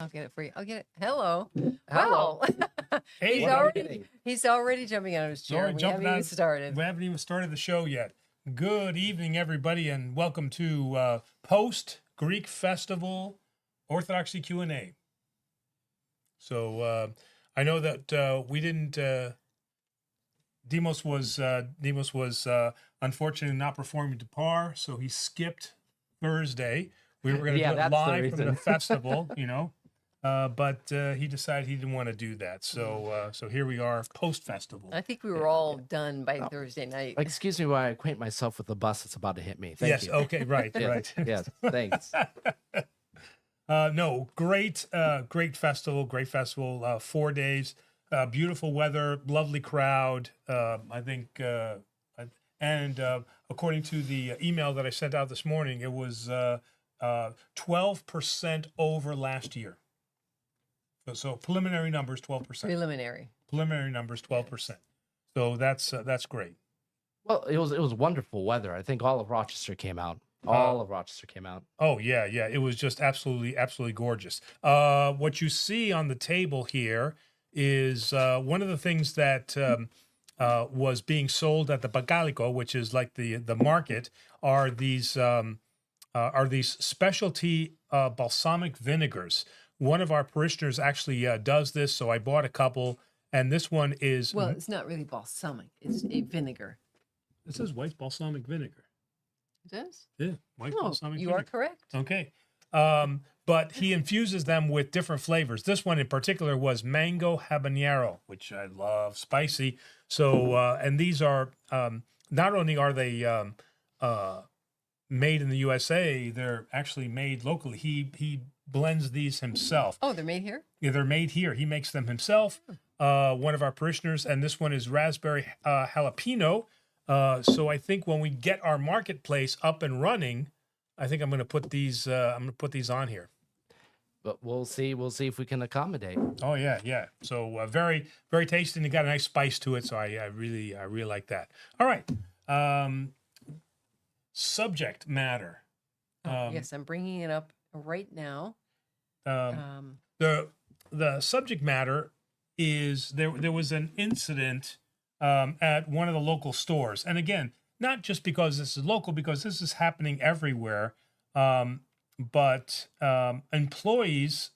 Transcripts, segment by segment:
I'll get it for you. I'll get it. Hello. Hello. Wow. Hey, he's already jumping out of his chair. Already We jumping haven't even out- started. We haven't even started the show yet. Good evening, everybody, and welcome to Post Greek Festival Orthodoxy Q&A. So I know that we didn't. Demos was unfortunately not performing to par, so he skipped Thursday. We were going to do it live from the festival, but he decided he didn't want to do that. So so here we are, post festival. I think we were all done by Thursday night. Excuse me while I acquaint myself with the bus that's about to hit me. Thank you. Okay, right, Yes, right. Yes, thanks. No, great festival, 4 days, beautiful weather, lovely crowd. I think, and according to the email that I sent out this morning, it was 12% over last year. So preliminary numbers, 12%. Preliminary numbers, 12%. So that's great. Well, it was wonderful weather. I think all of Rochester came out. All of Rochester came out. Oh yeah. It was just absolutely gorgeous. What you see on the table here is one of the things that was being sold at the Bagalico, which is like the market, are these specialty balsamic vinegars. One of our parishioners actually does this, so I bought a couple, and this one is... Well, it's not really balsamic. It's a vinegar. It says white balsamic vinegar. It does? Yeah, white balsamic you vinegar. are correct. Okay. But he infuses them with different flavors. This one in particular was mango habanero, which I love, spicy. So, and these are, not only are they made in the USA, they're actually made locally. He blends these himself. Oh, they're made here? Yeah, they're made here. He makes them himself. One of our parishioners, and this one is raspberry jalapeno. So I think when we get our marketplace up and running, I think I'm going to put these. On here. But we'll see. We'll see if we can accommodate. Oh yeah. So very tasty, and it got a nice spice to it. So I really like that. All right. Subject matter. Yes, I'm bringing it up right now. The subject matter is there was an incident at one of the local stores, and again, not just because this is local, because this is happening everywhere, but employees,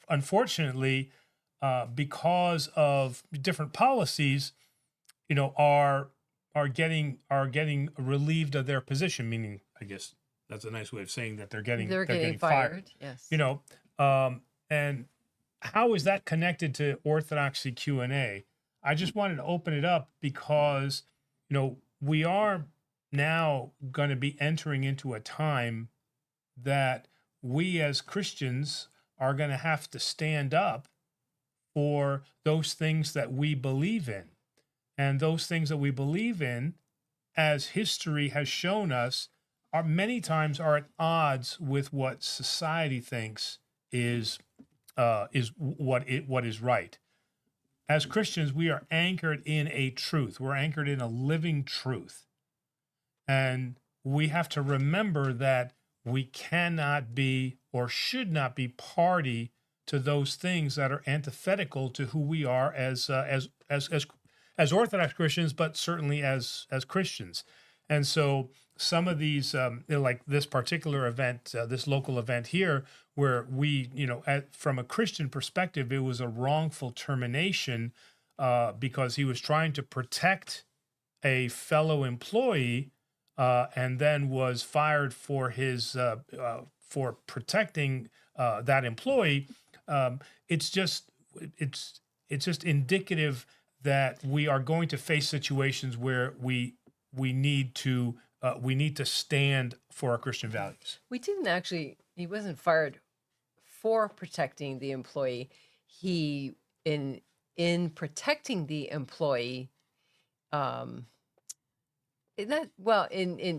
unfortunately, because of different policies, are getting relieved of their position. Meaning, I guess that's a nice way of saying that they're getting fired. Yes. And how is that connected to Orthodoxy Q&A? I just wanted to open it up because, we are now going to be entering into a time that we as Christians are going to have to stand up for those things that we believe in. And those things that we believe in, as history has shown us, are many times at odds with what society thinks is what is right. As Christians, we are anchored in a truth. We're anchored in a living truth. And we have to remember that we cannot be or should not be party to those things that are antithetical to who we are as Orthodox Christians, but certainly as Christians. And so some of these, like this particular event, this local event here, where we, from a Christian perspective, it was a wrongful termination because he was trying to protect a fellow employee and then was fired for his for protecting that employee. It's just indicative that we are going to face situations where we need to stand for our Christian values. We didn't actually. He wasn't fired for protecting the employee. He in protecting the employee. In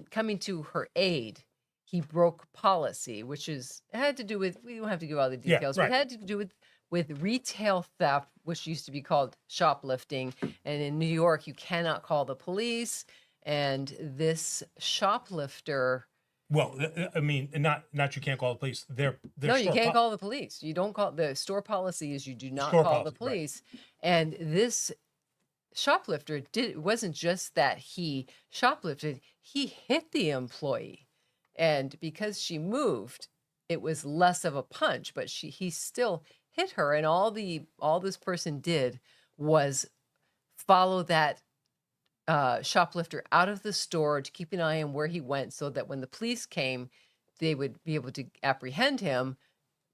coming to her aid, he broke policy, which had to do with, we don't have to give all the details, but it had to do with retail theft, which used to be called shoplifting. And in New York, you cannot call the police. And this shoplifter Well, I mean, not you can't call the police. They're No, you store can't call the police. You don't call the store policy is you do not store call the policy, right? police. And this shoplifter it wasn't just that he shoplifted, he hit the employee. And because she moved, it was less of a punch, but he still hit her. And all this person did was follow that shoplifter out of the store to keep an eye on where he went so that when the police came, they would be able to apprehend him.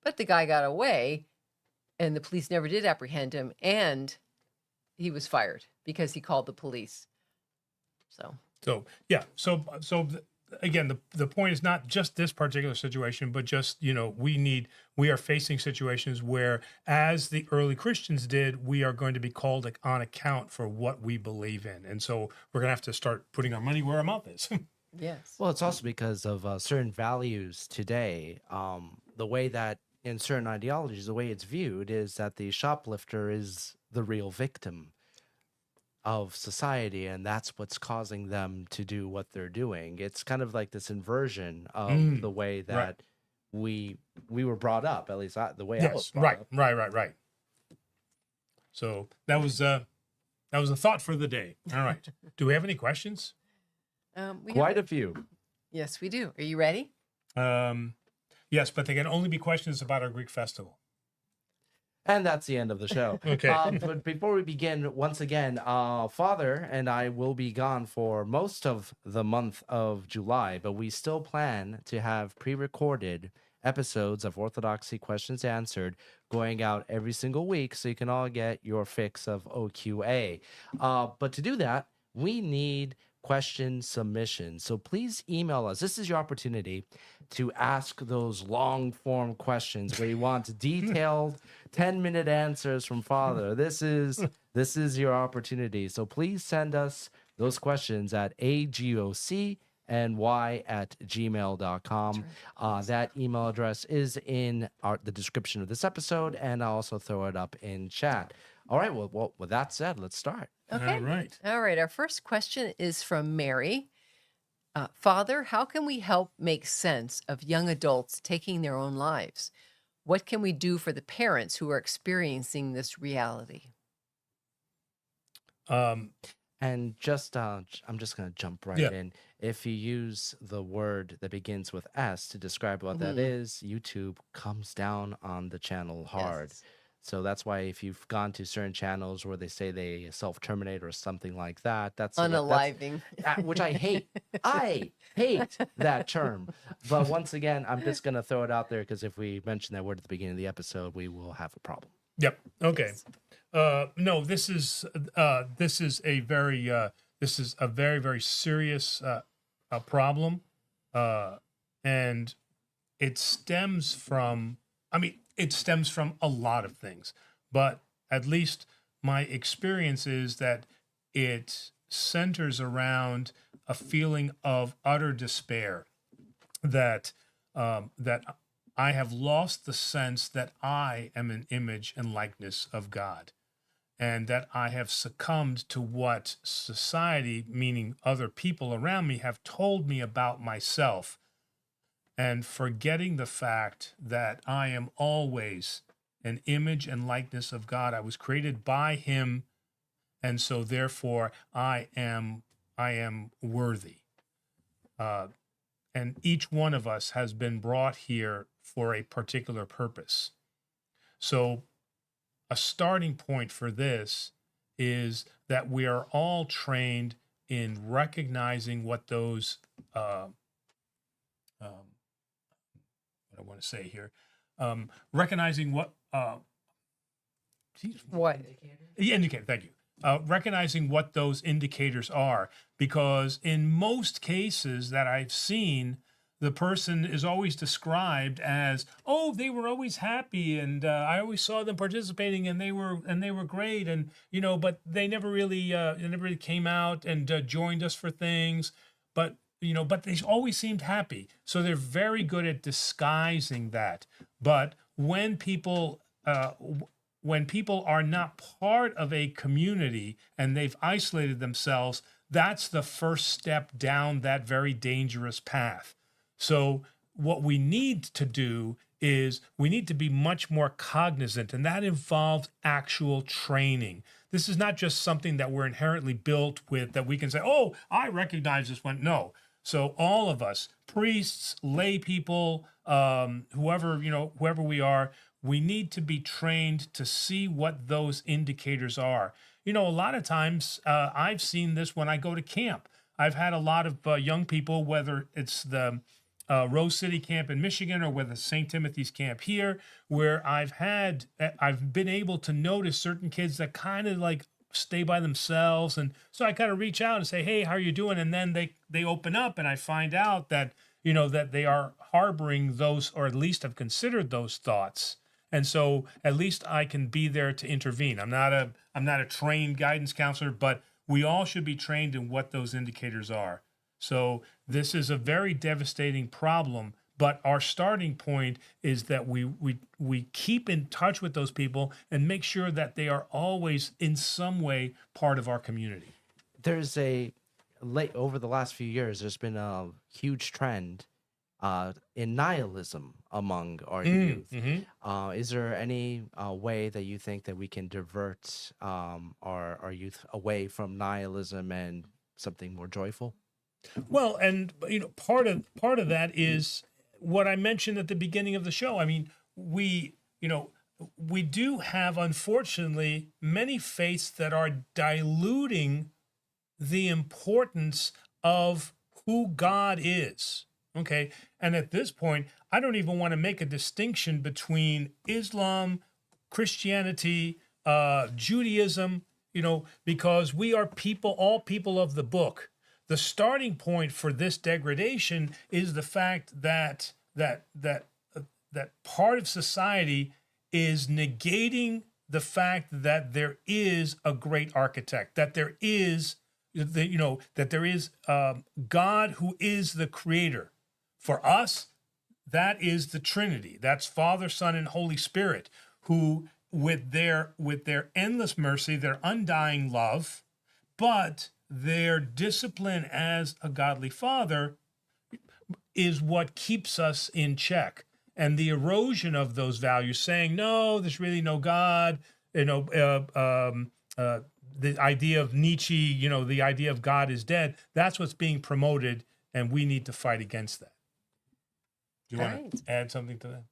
But the guy got away and the police never did apprehend him, and he was fired because he called the police. So yeah. Again, the point is not just this particular situation, but just, we are facing situations where, as the early Christians did, we are going to be called on account for what we believe in. And so we're going to have to start putting our money where our mouth is. yes. Well, it's also because of certain values today. The way that in certain ideologies, the way it's viewed is that the shoplifter is the real victim of society, and that's what's causing them to do what they're doing. It's kind of like this inversion of the way that we were brought up, at least the way I was Yes, brought up. right. So that was a thought for the day. All right. Do we have any questions? Quite a few. Yes, we do. Are you ready? Yes, but they can only be questions about our Greek festival. And that's the end of the show. Okay. But before we begin, once again, Father and I will be gone for most of the month of July, but we still plan to have pre-recorded episodes of Orthodoxy Questions Answered going out every single week so you can all get your fix of OQA. But to do that, we need question submissions. So please email us. This is your opportunity to ask those long form questions where you want detailed 10-minute answers from Father. This is your opportunity. So please send us those questions at agocny@gmail.com. That email address is in the description of this episode, and I'll also throw it up in chat. All right, well, with that said, let's start. Okay. All right. Our first question is from Mary. Father, how can we help make sense of young adults taking their own lives? What can we do for the parents who are experiencing this reality? And just, I'm just going to jump right in. If you use the word that begins with S to describe what that is, YouTube comes down on the channel hard. Yes. So that's why if you've gone to certain channels where they say they self-terminate or something like that, that's Unaliving. which I hate. I hate that term. But once again, I'm just going to throw it out there because if we mention that word at the beginning of the episode, we will have a problem. Yep. Okay. Yes. No, this is a very, very serious problem, and it stems from. It stems from a lot of things, but at least my experience is that it centers around a feeling of utter despair, that that I have lost the sense that I am an image and likeness of God, and that I have succumbed to what society, meaning other people around me, have told me about myself, and forgetting the fact that I am always an image and likeness of God. I was created by him, and so therefore I am worthy. And each one of us has been brought here for a particular purpose. So a starting point for this is that we are all trained in recognizing what those what I want to say here, recognizing what indicator. Thank you. Recognizing what those indicators are, because in most cases that I've seen, the person is always described as, oh, they were always happy, and I always saw them participating, and they were great, and but they never really came out and joined us for things, but they always seemed happy. So they're very good at disguising that. But when people are not part of a community and they've isolated themselves, that's the first step down that very dangerous path. So what we need to do is we need to be much more cognizant, and that involves actual training. This is not just something that we're inherently built with, that we can say, oh, I recognize this one. No. So all of us, priests, lay people, whoever we are, we need to be trained to see what those indicators are. A lot of times I've seen this when I go to camp. I've had a lot of young people, whether it's the Rose City camp in Michigan or whether St. Timothy's camp here, where I've been able to notice certain kids that kind of like stay by themselves. And so I kind of reach out and say, hey, how are you doing? And then they open up, and I find out that, that they are harboring those, or at least have considered those thoughts. And so at least I can be there to intervene. I'm not a trained guidance counselor, but we all should be trained in what those indicators are. So this is a very devastating problem, but our starting point is that we keep in touch with those people and make sure that they are always in some way part of our community. There's over the last few years, there's been a huge trend in nihilism among our youth. Mm-hmm. Is there any way that you think that we can divert our youth away from nihilism and something more joyful? Well, and part of that is what I mentioned at the beginning of the show. I mean, we do have, unfortunately, many faiths that are diluting the importance of who God is. Okay. And at this point, I don't even want to make a distinction between Islam, Christianity, Judaism, because we are all people of the book. The starting point for this degradation is the fact that part of society is negating the fact that there is a great architect, that there is God who is the creator. For us, that is the Trinity. That's Father, Son, and Holy Spirit, who with their endless mercy, their undying love, but their discipline as a godly father is what keeps us in check. And the erosion of those values, saying, no, there's really no God, the idea of Nietzsche, the idea of God is dead, that's what's being promoted, and we need to fight against that. Do you want to add something to that?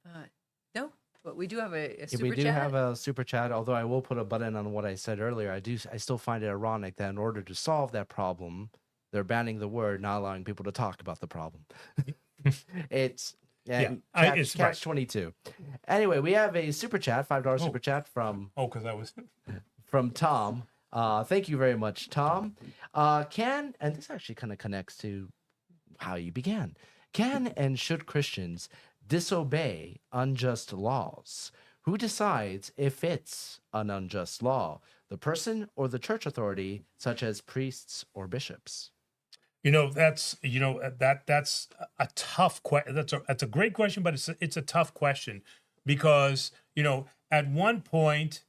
No, but we do have a super We do chat. have a super chat, although I will put a button on what I said earlier. I still find it ironic that in order to solve that problem, they're banning the word, not allowing people to talk about the problem. It's catch 22. Anyway, we have a super chat, $5 super chat from from Tom. Thank you very much, Tom. And this actually kind of connects to how you began. Can and should Christians disobey unjust laws? Who decides if it's an unjust law, the person or the church authority, such as priests or bishops? That's a tough question. That's a great question, but it's a tough question because at one point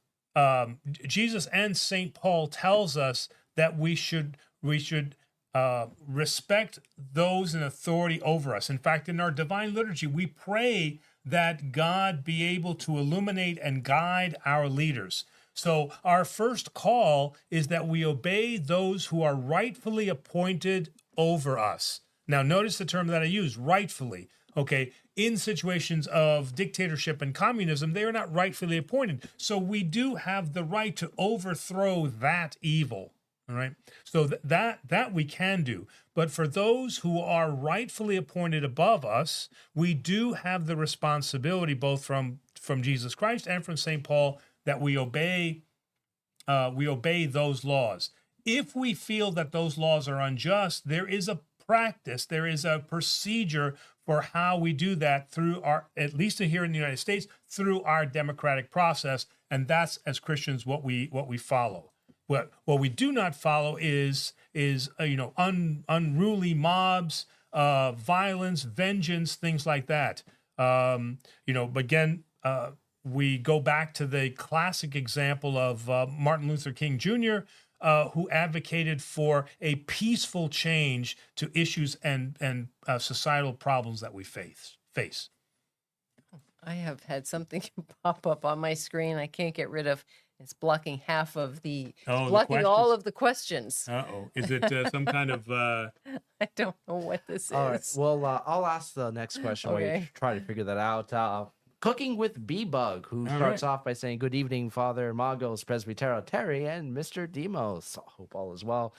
Jesus and St. Paul tells us that we should respect those in authority over us. In fact, in our divine liturgy, we pray that God be able to illuminate and guide our leaders. So our first call is that we obey those who are rightfully appointed over us. Now, notice the term that I use, rightfully. Okay, in situations of dictatorship and communism, they are not rightfully appointed. So we do have the right to overthrow that evil. All right. So that we can do. But for those who are rightfully appointed above us, we do have the responsibility, both from Jesus Christ and from St. Paul, that we obey those laws. If we feel that those laws are unjust, there is a practice, there is a procedure for how we do that through at least here in the United States, through our democratic process. And that's, as Christians, what we follow. What we do not follow is unruly mobs, violence, vengeance, things like that. Again, we go back to the classic example of Martin Luther King Jr., who advocated for a peaceful change to issues and societal problems that we face. I have had something pop up on my screen I can't get rid of. It's blocking half of the, blocking all of the questions. Uh-oh. Is it some kind of... I don't know what this All right. is. Well, I'll ask the next question while you Okay. try to figure that out. Cooking with B-Bug, who starts off by saying, "Good evening, Father Maggos, Presbytero Terry, and Mr. Demos. Hope all is well."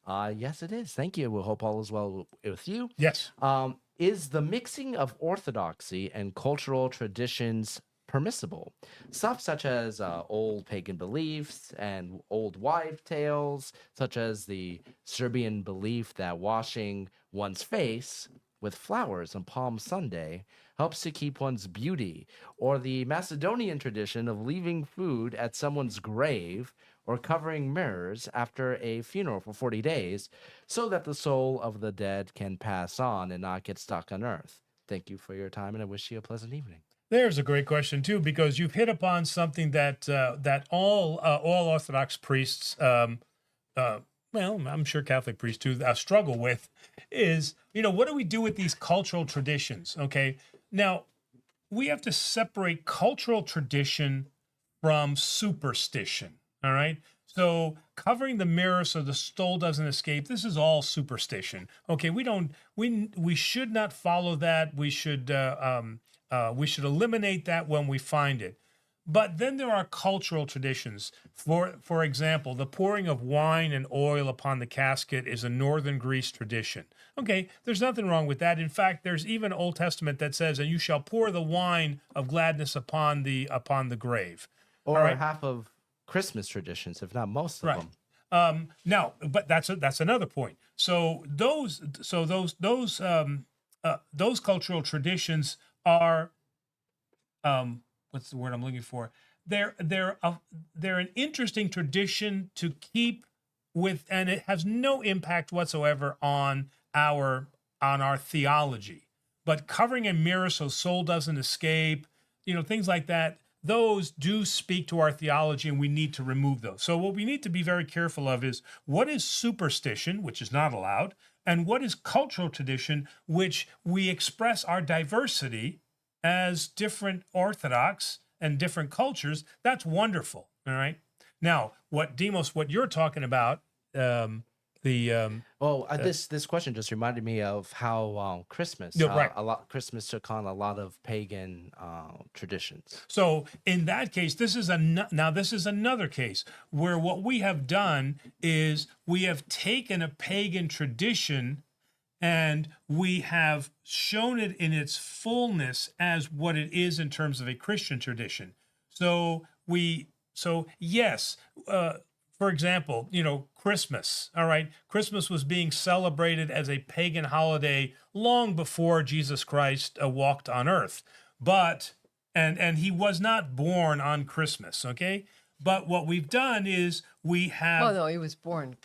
Yes, it is. Thank you. We hope all is well with you. Yes. Is the mixing of orthodoxy and cultural traditions permissible? Stuff such as old pagan beliefs and old wives' tales, such as the Serbian belief that washing one's face with flowers on Palm Sunday helps to keep one's beauty, or the Macedonian tradition of leaving food at someone's grave or covering mirrors after a funeral for 40 days so that the soul of the dead can pass on and not get stuck on earth. Thank you for your time, and I wish you a pleasant evening. There's a great question too, because you've hit upon something that that all Orthodox priests, well, I'm sure Catholic priests too, struggle with. Is, what do we do with these cultural traditions? Okay, now we have to separate cultural tradition from superstition. All right. So covering the mirror so the soul doesn't escape, this is all superstition. Okay, we should not follow that. We should eliminate that when we find it. But then there are cultural traditions. For example, the pouring of wine and oil upon the casket is a northern Greece tradition. Okay, there's nothing wrong with that. In fact, there's even Old Testament that says, "And you shall pour the wine of gladness upon the grave." Or All right. half of Christmas traditions, if not most of them. Now, but that's another point. So those cultural traditions are, what's the word I'm looking for? They're an interesting tradition to keep with, and it has no impact whatsoever on our theology. But covering a mirror so soul doesn't escape, things like that, those do speak to our theology, and we need to remove those. So what we need to be very careful of is what is superstition, which is not allowed, and what is cultural tradition, which we express our diversity as different Orthodox and different cultures. That's wonderful. All right. Now, what you're talking about, this question just reminded me of how Christmas, Christmas took on a lot of pagan traditions. So in that case, this is another case where what we have done is we have taken a pagan tradition and we have shown it in its fullness as what it is in terms of a Christian tradition. So yes. For example, Christmas, all right? Christmas was being celebrated as a pagan holiday long before Jesus Christ walked on earth. But, and he was not born on Christmas, okay? But what we've done is we have... Oh, no, he was born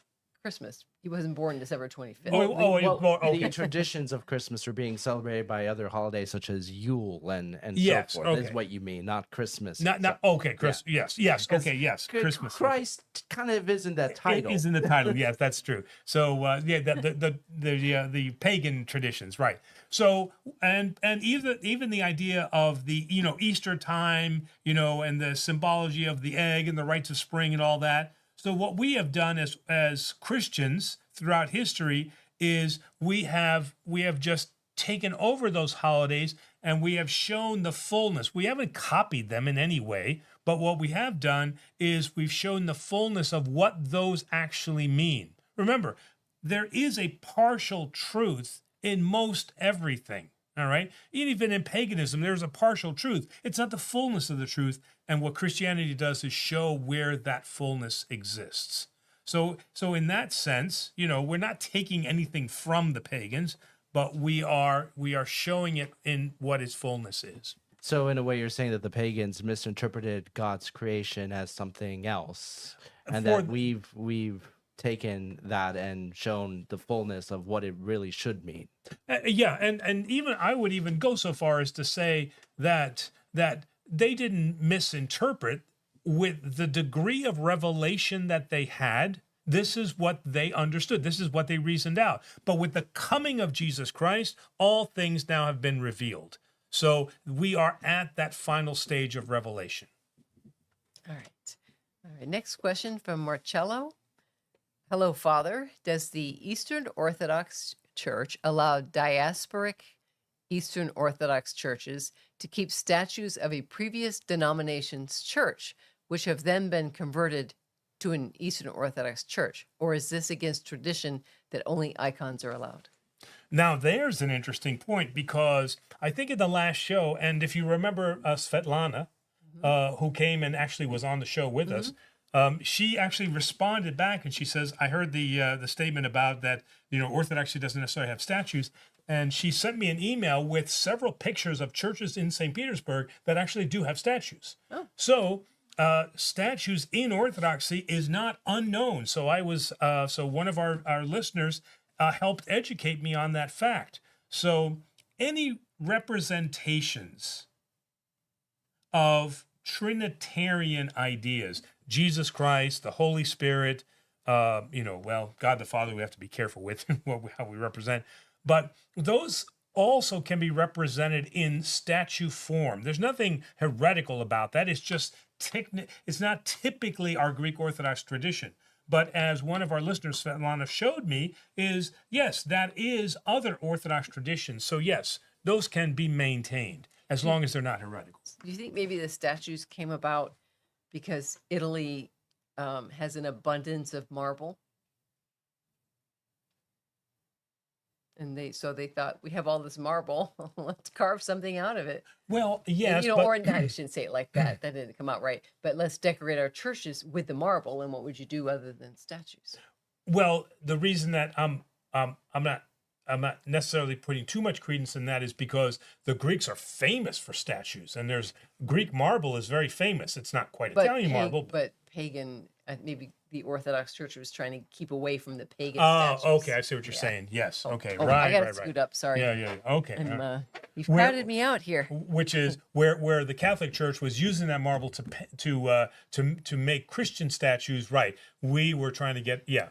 Christmas. He wasn't born December 25th. The traditions of Christmas are being celebrated by other holidays such as Yule and yes, so forth. Okay. Is what you mean, not Christmas. Okay, Yes. Okay, yes. Christmas. Christ kind of is in that title. It is in the title. Yes, that's true. So the pagan traditions, right? So and even the idea of the Easter time, and the symbology of the egg and the rites of spring and all that. So what we have done as Christians throughout history is we have just taken over those holidays and we have shown the fullness. We haven't copied them in any way, but what we have done is we've shown the fullness of what those actually mean. Remember, there is a partial truth in most everything. All right. Even in paganism, there's a partial truth. It's not the fullness of the truth. And what Christianity does is show where that fullness exists. So in that sense, we're not taking anything from the pagans, but we are showing it in what its fullness is. So in a way, you're saying that the pagans misinterpreted God's creation as something else, and that we've taken that and shown the fullness of what it really should mean. And even I would even go so far as to say that they didn't misinterpret. With the degree of revelation that they had, this is what they understood. This is what they reasoned out. But with the coming of Jesus Christ, all things now have been revealed. So we are at that final stage of revelation. All right. All right. Next question from Marcello. Hello, Father. Does the Eastern Orthodox Church allow diasporic Eastern Orthodox churches to keep statues of a previous denomination's church, which have then been converted to an Eastern Orthodox church? Or is this against tradition that only icons are allowed? Now, there's an interesting point, because I think in the last show, and if you remember Svetlana, who came and actually was on the show with us, she actually responded back, and she says, I heard the statement about that, Orthodoxy doesn't necessarily have statues. And she sent me an email with several pictures of churches in St. Petersburg that actually do have statues. Oh. So statues in Orthodoxy is not unknown. So so one of our listeners helped educate me on that fact. So any representations of Trinitarian ideas, Jesus Christ, the Holy Spirit, God the Father, we have to be careful with how we represent, but those also can be represented in statue form. There's nothing heretical about that. It's just it's not typically our Greek Orthodox tradition. But as one of our listeners, Svetlana, showed me, is yes, that is other Orthodox traditions. So yes, those can be maintained as long as they're not heretical. Do you think maybe the statues came about because Italy has an abundance of marble? And they thought, we have all this marble, let's carve something out of it. Well, yes, or I shouldn't say it like that. That didn't come out right. But let's decorate our churches with the marble. And what would you do other than statues? Well, the reason that I'm not necessarily putting too much credence in that is because the Greeks are famous for statues, and there's Greek marble is very famous. It's not quite Italian marble, but pagan. Maybe the Orthodox Church was trying to keep away from the pagan statues. statues. Okay, I see what you're saying. Yes, okay, right. I got to scoot up. Sorry. Yeah. Okay. You've crowded me out here. Which is where the Catholic Church was using that marble to make Christian statues. Right. We were trying to get away.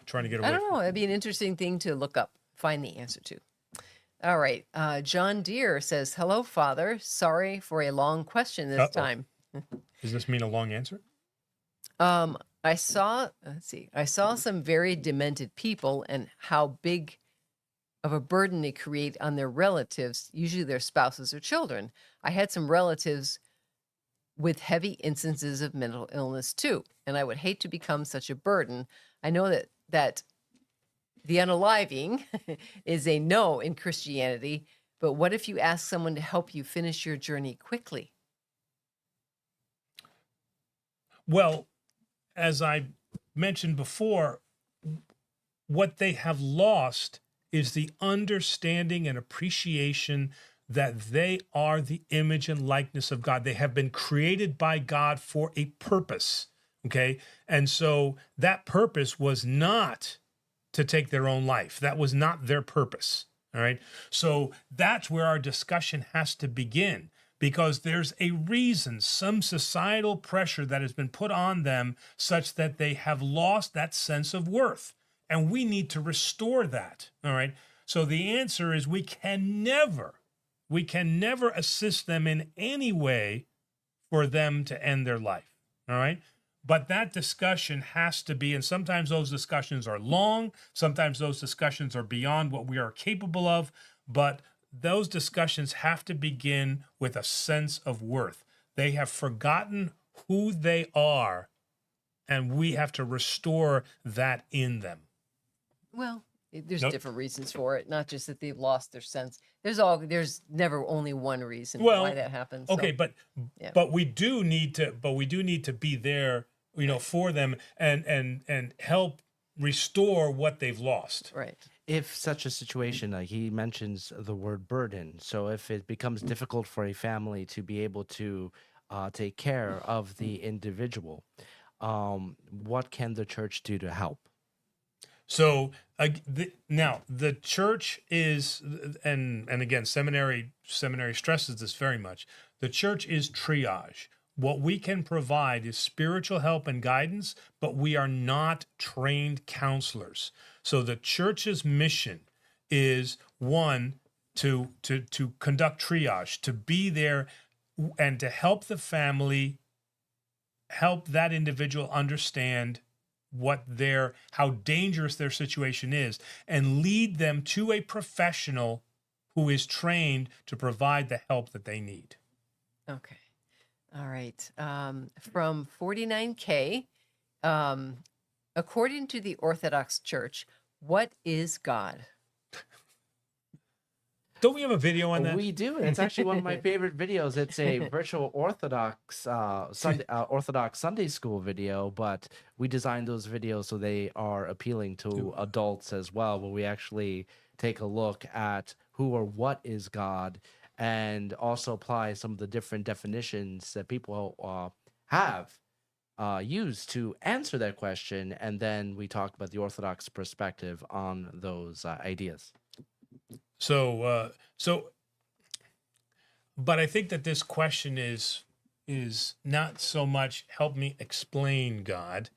I don't know. That'd be an interesting thing to look up, find the answer to. All right. John Deere says, "Hello, Father. Sorry for a long question this time." Does this mean a long answer? I saw some very demented people and how big of a burden they create on their relatives, usually their spouses or children. I had some relatives with heavy instances of mental illness too, and I would hate to become such a burden. I know that the unaliving is a no in Christianity, but what if you ask someone to help you finish your journey quickly? Well, as I mentioned before, what they have lost is the understanding and appreciation that they are the image and likeness of God. They have been created by God for a purpose, okay? And so that purpose was not to take their own life. That was not their purpose, all right? So that's where our discussion has to begin, because there's a reason, some societal pressure that has been put on them such that they have lost that sense of worth. And we need to restore that, all right? So the answer is we can never assist them in any way for them to end their life, all right? But that discussion has to be, and sometimes those discussions are long, sometimes those discussions are beyond what we are capable of, but those discussions have to begin with a sense of worth. They have forgotten who they are, and we have to restore that in them. Well, there's different reasons for it, not just that they've lost their sense. There's never only one reason why that happens. Okay, but we do need to be there, for them and help restore what they've lost. Right. If such a situation, he mentions the word burden. So if it becomes difficult for a family to be able to take care of the individual, what can the church do to help? So now the church is, and again, seminary stresses this very much. The church is triage. what we can provide is spiritual help and guidance, but we are not trained counselors. So the church's mission is, one, to conduct triage, to be there and to help the family, help that individual understand how dangerous their situation is, and lead them to a professional who is trained to provide the help that they need. Okay. All right. From 49K, according to the Orthodox Church, what is God? Don't we have a video on that? We do, and it's actually one of my favorite videos. It's a virtual Orthodox Orthodox Sunday school video, but we designed those videos so they are appealing to adults as well, where we actually take a look at who or what is God, and also apply some of the different definitions that people have used to answer that question, and then we talk about the Orthodox perspective on those ideas. But I think that this question is not so much help me explain God.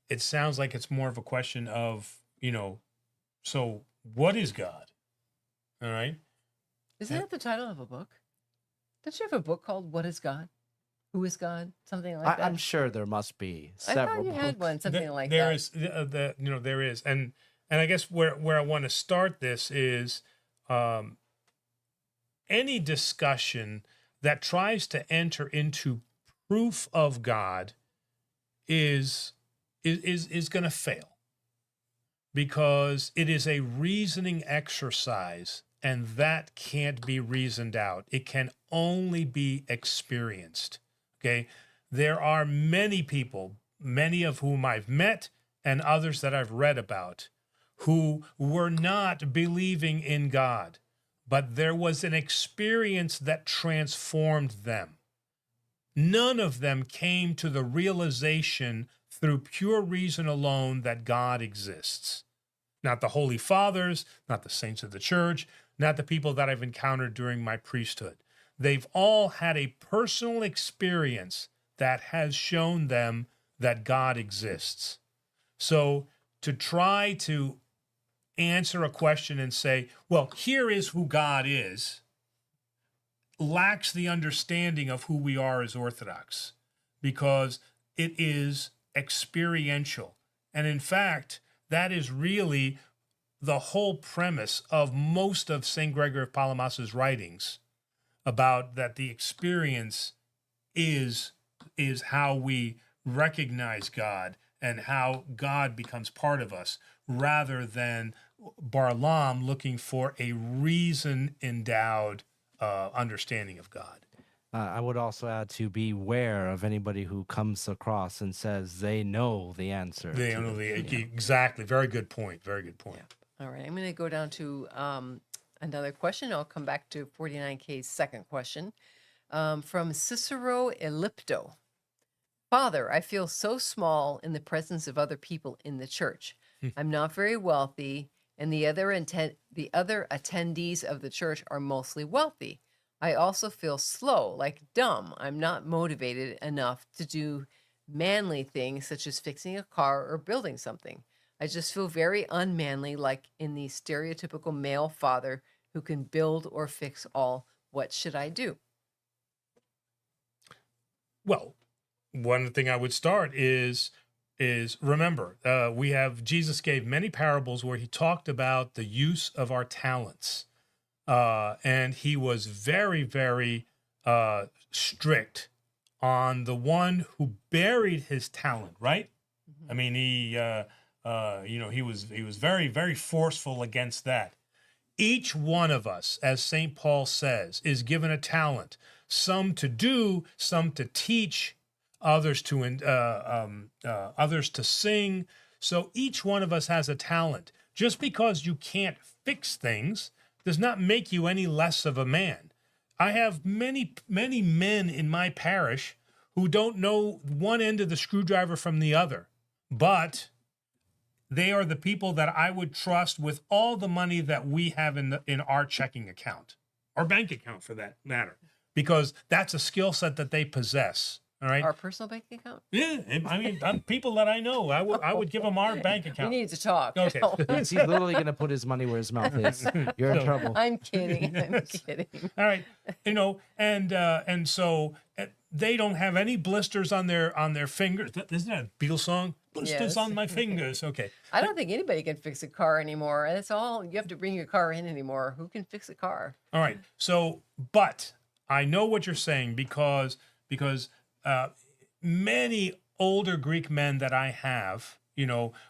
It sounds like it's more of a question of, so what is God? All right. Isn't that the title of a book? Don't you have a book called What is God? Who is God? Something like that. I'm sure there must be I several thought you had books. one, something like there that. There is. And I guess where I want to start this is any discussion that tries to enter into proof of God is going to fail, because it is a reasoning exercise, and that can't be reasoned out. It can only be experienced. Okay. There are many people, many of whom I've met and others that I've read about, who were not believing in God, but there was an experience that transformed them. None of them came to the realization through pure reason alone that God exists. Not the Holy Fathers, not the saints of the church, not the people that I've encountered during my priesthood. They've all had a personal experience that has shown them that God exists. So to try to answer a question and say, well, here is who God is, lacks the understanding of who we are as Orthodox, because it is experiential. And in fact, that is really the whole premise of most of St. Gregory of Palamas's writings, about that the experience is how we recognize God and how God becomes part of us, rather than Barlaam looking for a reason-endowed understanding of God. I would also add to beware of anybody who comes across and says they know the answer. They know exactly. Very good point. Very good point. Yeah. All right. I'm going to go down to another question. I'll come back to 49K's second question from Cicero Ellipto. Father, I feel so small in the presence of other people in the church. I'm not very wealthy, and the other attendees of the church are mostly wealthy. I also feel slow, like dumb. I'm not motivated enough to do manly things such as fixing a car or building something. I just feel very unmanly, like in the stereotypical male father who can build or fix all. What should I do? Well, one thing I would start is remember, Jesus gave many parables where he talked about the use of our talents. And he was very, very strict on the one who buried his talent, right? Mm-hmm. I mean, he was very, very forceful against that. Each one of us, as St. Paul says, is given a talent, some to do, some to teach, others to sing. So each one of us has a talent. Just because you can't fix things does not make you any less of a man. I have many, many men in my parish who don't know one end of the screwdriver from the other, but they are the people that I would trust with all the money that we have in our checking account, our bank account for that matter. because that's a skill set that they possess. All right. Our personal bank account? Yeah. I mean, people that I know, I would give them our bank We account. need to talk. Okay. He's literally going to put his money where his mouth is. You're in So- trouble. I'm kidding. I'm kidding. All right, and so they don't have any blisters on their fingers. Isn't that a Beatles song? Blisters Yes. on my fingers. Okay. I don't think anybody can fix a car anymore. That's all. You have to bring your car in anymore. Who can fix a car? All right. So, but I know what you're saying because many older Greek men that I have,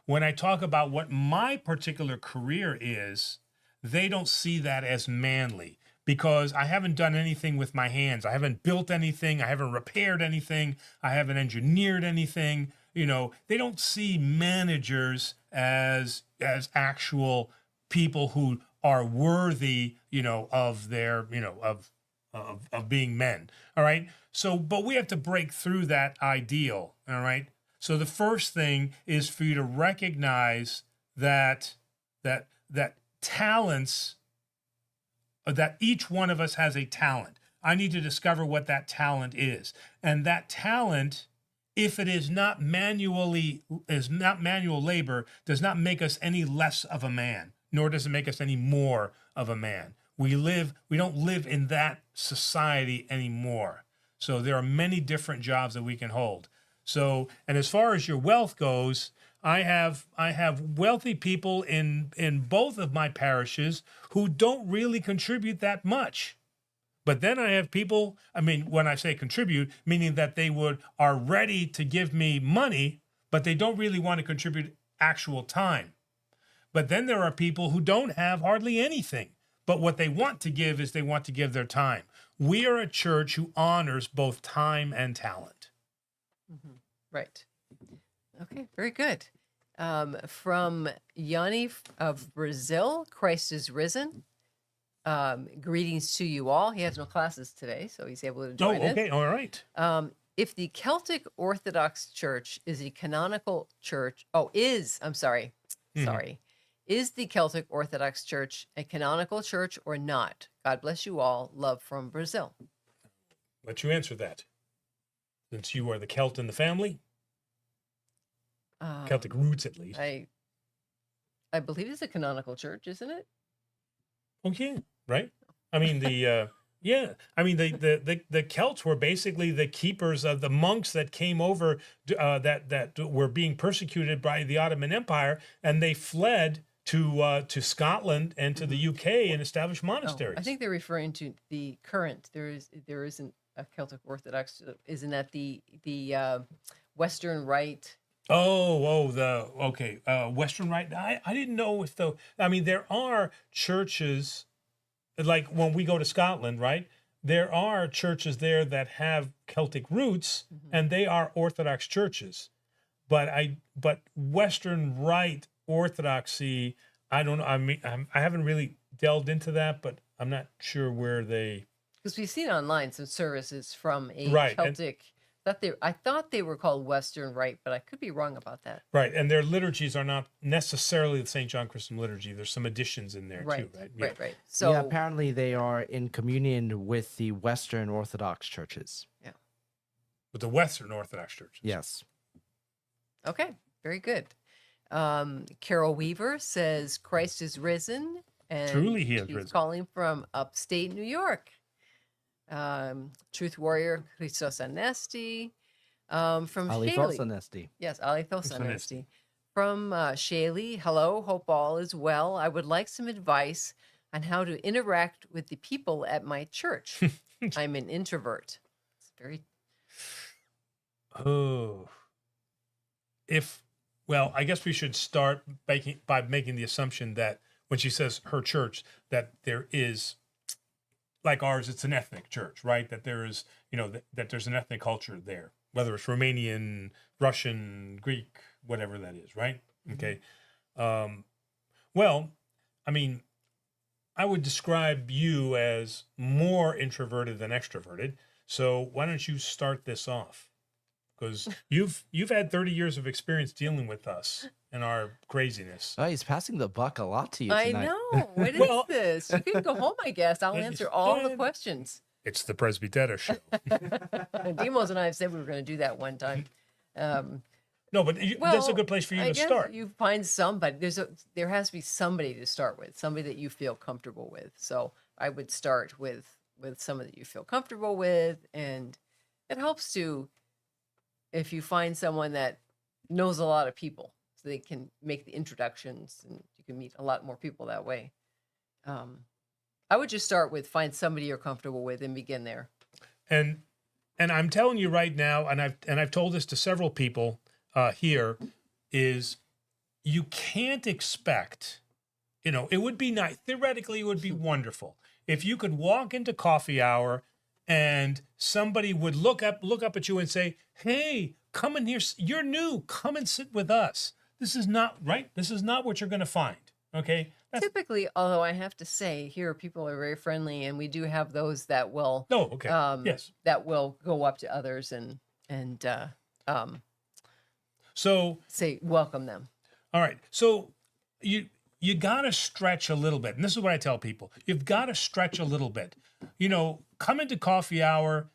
when I talk about what my particular career is, they don't see that as manly because I haven't done anything with my hands. I haven't built anything. I haven't repaired anything. I haven't engineered anything. They don't see managers as actual people who are worthy, of their, of being men. All right. So, but we have to break through that ideal. All right. So the first thing is for you to recognize that talents, that each one of us has a talent. I need to discover what that talent is. And that talent, if it is not manual labor, does not make us any less of a man, nor does it make us any more of a man. We don't live in that society anymore. So there are many different jobs that we can hold. So, and as far as your wealth goes, I have wealthy people in both of my parishes who don't really contribute that much. But then I have people, when I say contribute, meaning that they are ready to give me money, but they don't really want to contribute actual time. But then there are people who don't have hardly anything. But what they want to give is they want to give their time. We are a church who honors both time and talent. Mm-hmm. Right. Okay, very good. From Yanni of Brazil, Christ is risen. Greetings to you all. He has no classes today, so he's able to join okay, us. all right. If the Celtic Orthodox Church is a canonical church, is the Celtic Orthodox Church a canonical church or not? God bless you all. Love from Brazil. Let you answer that. Since you are the Celt in the family, Celtic roots at least. I believe it's a canonical church, isn't it? Okay, right? The Celts were basically the keepers of the monks that came over that were being persecuted by the Ottoman Empire, and they fled to Scotland and to the UK and established monasteries. I think they're referring to the current. There isn't a Celtic Orthodox. Isn't that the Western Rite? Western Rite. I didn't know if there are churches, like when we go to Scotland, right? There are churches there that have Celtic roots, and they are Orthodox churches. But Western Rite Orthodoxy, I don't know. I haven't really delved into that, but I'm not sure where they. Because we've seen online some services from a Right, Celtic. I thought they were called Western Rite, but I could be wrong about that. Right, and their liturgies are not necessarily the St. John Chrysostom liturgy. There's some additions in there too, right? Yeah. Right. So apparently they are in communion with the Western Orthodox churches. Yeah. With the Western Orthodox churches. Yes. Okay, very good. Carol Weaver says Christ is risen, and Truly he is she's risen. calling from upstate New York. Truth Warrior Christos Anesti, from Alithos Shaley. Anesti. Yes, Alithos Christos Anesti. From Shaley, hello, hope all is well. I would like some advice on how to interact with the people at my church. I'm an introvert. It's very. I guess we should start by making the assumption that when she says her church, that there is, like ours, it's an ethnic church, right? That there is, that there's an ethnic culture there, whether it's Romanian, Russian, Greek, whatever that is, right? Okay. I would describe you as more introverted than extroverted. So why don't you start this off? Because you've had 30 years of experience dealing with us and our craziness. Oh, he's passing the buck a lot to you I tonight. know. What is this? You can go home, I guess. I'll answer all the questions. It's the Presbytera show. Demos and I have said we were going to do that one time. No, but that's a good place for you I to guess start. You find somebody. There has to be somebody to start with, somebody that you feel comfortable with. So I would start with somebody that you feel comfortable with, and it helps to, if you find someone that knows a lot of people, so they can make the introductions, and you can meet a lot more people that way. I would just start with find somebody you're comfortable with and begin there. And I'm telling you right now, and I've told this to several people here, is you can't expect, it would be nice. Theoretically, it would be wonderful if you could walk into coffee hour and somebody would look up at you and say, "Hey, come in here. You're new. Come and sit with us." This is not right. This is not what you're going to find. Okay. Typically, although I have to say, here people are very friendly, and we do have those that will, yes, that will go up to others and so say welcome them. all right. So you got to stretch a little bit, and this is what I tell people: you've got to stretch a little bit. Come into coffee hour.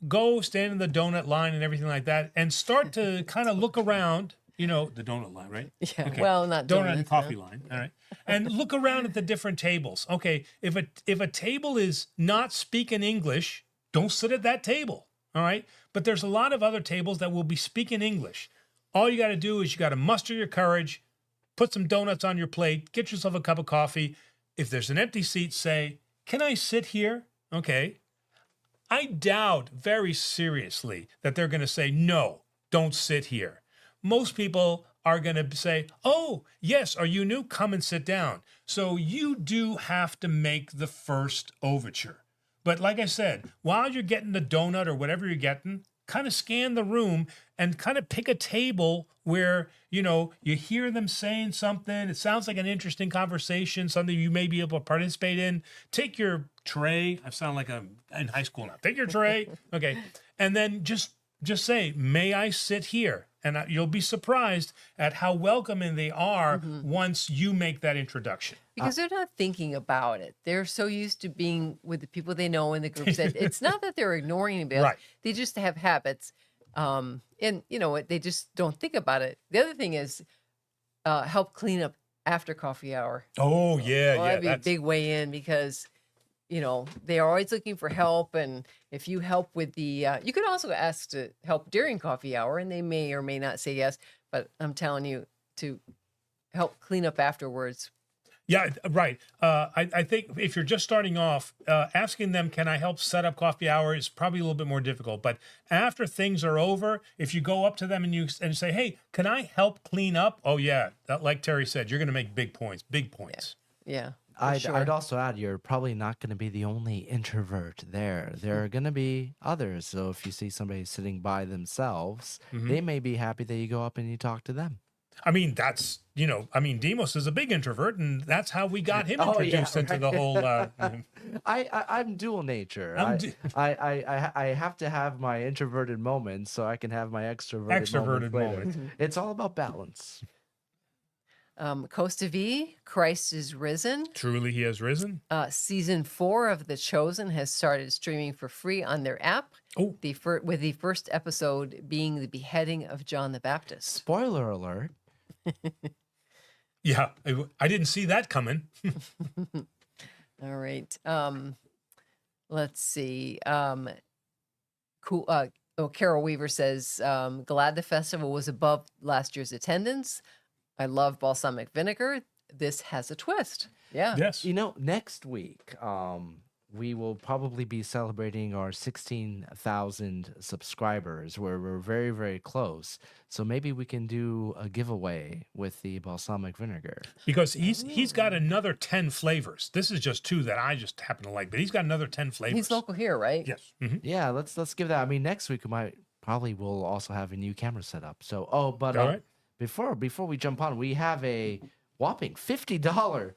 Go stand in the donut line and everything like that, and start to kind of look around. The donut line, right? Yeah. Okay. Well, not donut and coffee no. line. All right. And look around at the different tables. Okay. If a table is not speaking English, don't sit at that table. All right. But there's a lot of other tables that will be speaking English. All you got to do is you got to muster your courage, put some donuts on your plate, get yourself a cup of coffee. If there's an empty seat, say, "Can I sit here?" Okay. I doubt very seriously that they're going to say, "No, don't sit here." Most people are going to say, "Oh, yes, are you new? Come and sit down." So you do have to make the first overture. But like I said, while you're getting the donut or whatever you're getting, kind of scan the room and kind of pick a table where, you hear them saying something. It sounds like an interesting conversation, something you may be able to participate in. Take your tray. I sound like I'm in high school now. Take your tray. Okay. And then just say, "May I sit here?" And you'll be surprised at how welcoming they are once you make that introduction. Because they're not thinking about it. They're so used to being with the people they know in the groups that it's not that they're ignoring anybody else. Right. They just have habits. And they just don't think about it. The other thing is help clean up after coffee hour. Oh, yeah, Well, that'd be a big way in, because they are always looking for help. And if you help with the, you could also ask to help during coffee hour, and they may or may not say yes, but I'm telling you to help clean up afterwards. Yeah, right. I think if you're just starting off, asking them, "Can I help set up coffee hour?" is probably a little bit more difficult. But after things are over, if you go up to them and say, "Hey, can I help clean up?" Oh, yeah. Like Terry said, you're going to make big points. Yeah. I'd also add, you're probably not going to be the only introvert there. There are going to be others. So if you see somebody sitting by themselves, they may be happy that you go up and you talk to them. I mean, that's, Demos is a big introvert, and that's how we got him introduced into the whole. I'm dual nature. I have to have my introverted moments so I can have my extroverted moments. It's all about balance. Costa V, Christ is risen. Truly, he has risen. Season 4 of The Chosen has started streaming for free on their app. Oh. With the first episode being the beheading of John the Baptist. Spoiler alert. Yeah, I didn't see that coming. All right. Let's see. Cool. Carol Weaver says, glad the festival was above last year's attendance. I love balsamic vinegar. This has a twist. Yeah. Yes. Next week, we will probably be celebrating our 16,000 subscribers, where we're very, very close. So maybe we can do a giveaway with the balsamic vinegar. Because he's got another 10 flavors. This is just 2 that I just happen to like, but he's got another 10 flavors. He's local here, right? Yes. Yeah, let's give that. I mean, next week we'll also have a new camera set up. So, all right. Before we jump on, we have a whopping $50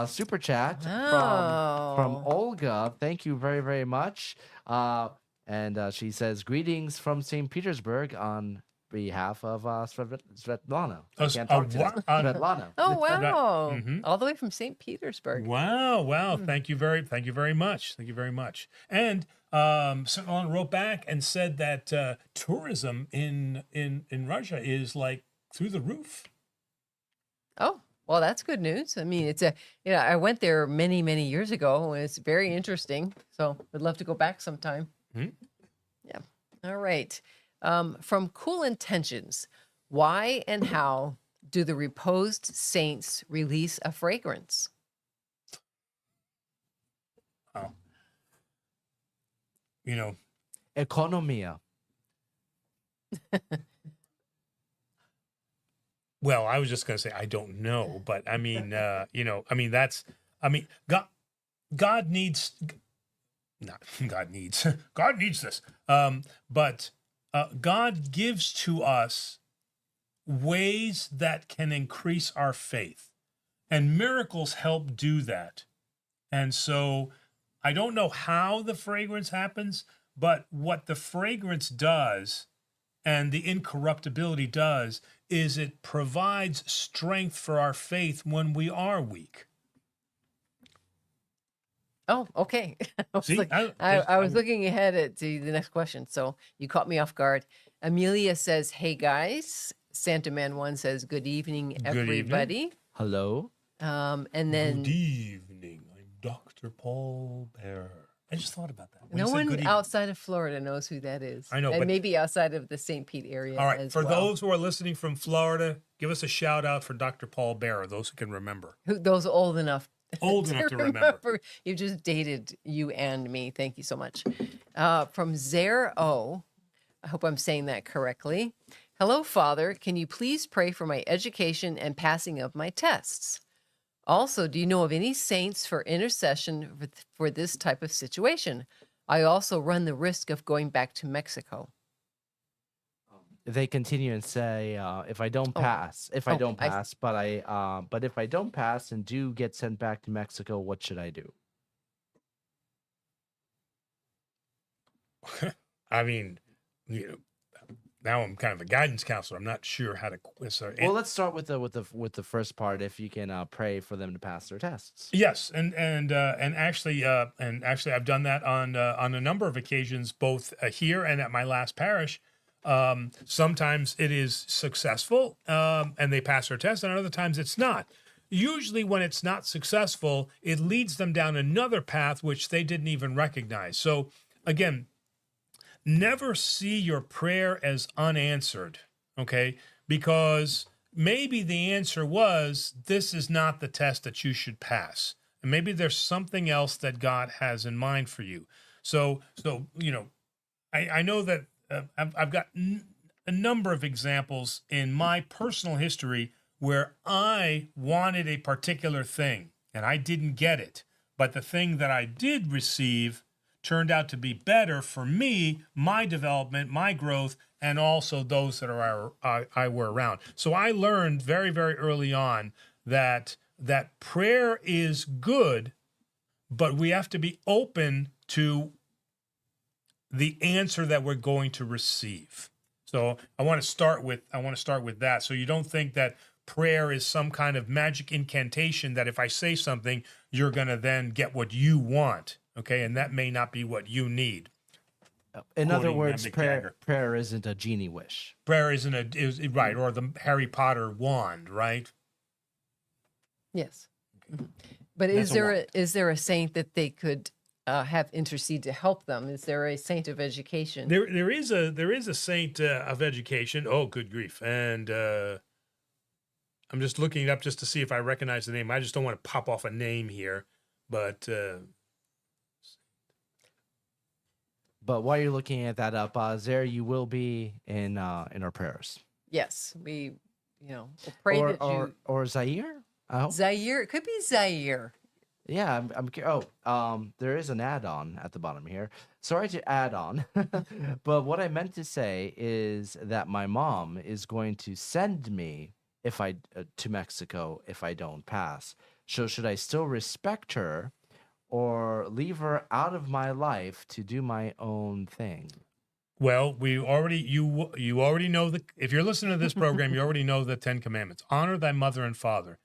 super chat from Olga. Thank you very, very much. And she says, greetings from St. Petersburg on behalf of Svetlana. Oh, I can't talk today. wow. Svetlana. Oh wow! Mhm. All the way from St. Petersburg. Wow. Thank you very much. Thank you very much. And someone wrote back and said that tourism in Russia is like through the roof. Oh, well, that's good news. I mean, I went there many, many years ago, and it's very interesting. So I'd love to go back sometime. Mhm. Yeah. All right. From Cool Intentions, why and how do the reposed saints release a fragrance? Wow. You know, Economia. well, I was just going to say I don't know, but I mean, God needs, not God needs, God needs this. But God gives to us ways that can increase our faith, and miracles help do that. And so I don't know how the fragrance happens, but what the fragrance does and the incorruptibility does is it provides strength for our faith when we are weak. Oh, okay. I was, See, like, I was looking ahead to the next question, so you caught me off guard. Amelia says, "Hey guys." Santa Man One says, "Good evening, Good evening. everybody." Hello. And then Good evening. I'm Dr. Paul Bear. I just thought about that. When no you said one good evening. outside of Florida knows who that is. I know, and but- maybe outside of the St. Pete area. All right, as for well. those who are listening from Florida, give us a shout out for Dr. Paul Bear, those who can remember. Those old enough. Old enough to remember. You just dated you and me. Thank you so much. From Zare O. I hope I'm saying that correctly. Hello, Father. Can you please pray for my education and passing of my tests? Also, do you know of any saints for intercession for this type of situation? I also run the risk of going back to Mexico. They continue and say, if I don't Oh. pass, Oh, but if I don't pass and do get sent back to Mexico, what should I do? I mean, now I'm kind of a guidance counselor. I'm not sure how to. Well, let's start with the first part. If you can pray for them to pass their tests. Yes, and actually, I've done that on a number of occasions, both here and at my last parish. Sometimes it is successful, and they pass their test, and other times it's not. Usually, when it's not successful, it leads them down another path which they didn't even recognize. So, again, never see your prayer as unanswered, okay? Because maybe the answer was, this is not the test that you should pass. And maybe there's something else that God has in mind for you. So I know that I've got a number of examples in my personal history where I wanted a particular thing and I didn't get it. But the thing that I did receive turned out to be better for me, my development, my growth, and also those that I were around. So I learned very, very early on that prayer is good, but we have to be open to the answer that we're going to receive. So I want to start with that. So you don't think that prayer is some kind of magic incantation that if I say something, you're going to then get what you want. Okay, and that may not be what you need. In other Quoting words, Mick Jagger. prayer isn't a genie wish. Prayer is right, or the Harry Potter wand, right? Yes. Mhm. But That's is there a saint that they could have intercede to help them? Is there a saint of education? There is a saint of education. Oh, good grief! And I'm just looking it up just to see if I recognize the name. I just don't want to pop off a name here, but. But while you're looking at that up, Zare, you will be in our prayers. Yes, we'll pray that you. Or Zaire. I hope. Zaire, it could be Zaire. Yeah, there is an add-on at the bottom here. Sorry to add on, but what I meant to say is that my mom is going to send me to Mexico if I don't pass. So should I still respect her, or leave her out of my life to do my own thing? Well, you already know if you're listening to this program, you already know the 10 commandments. Honor thy mother and father.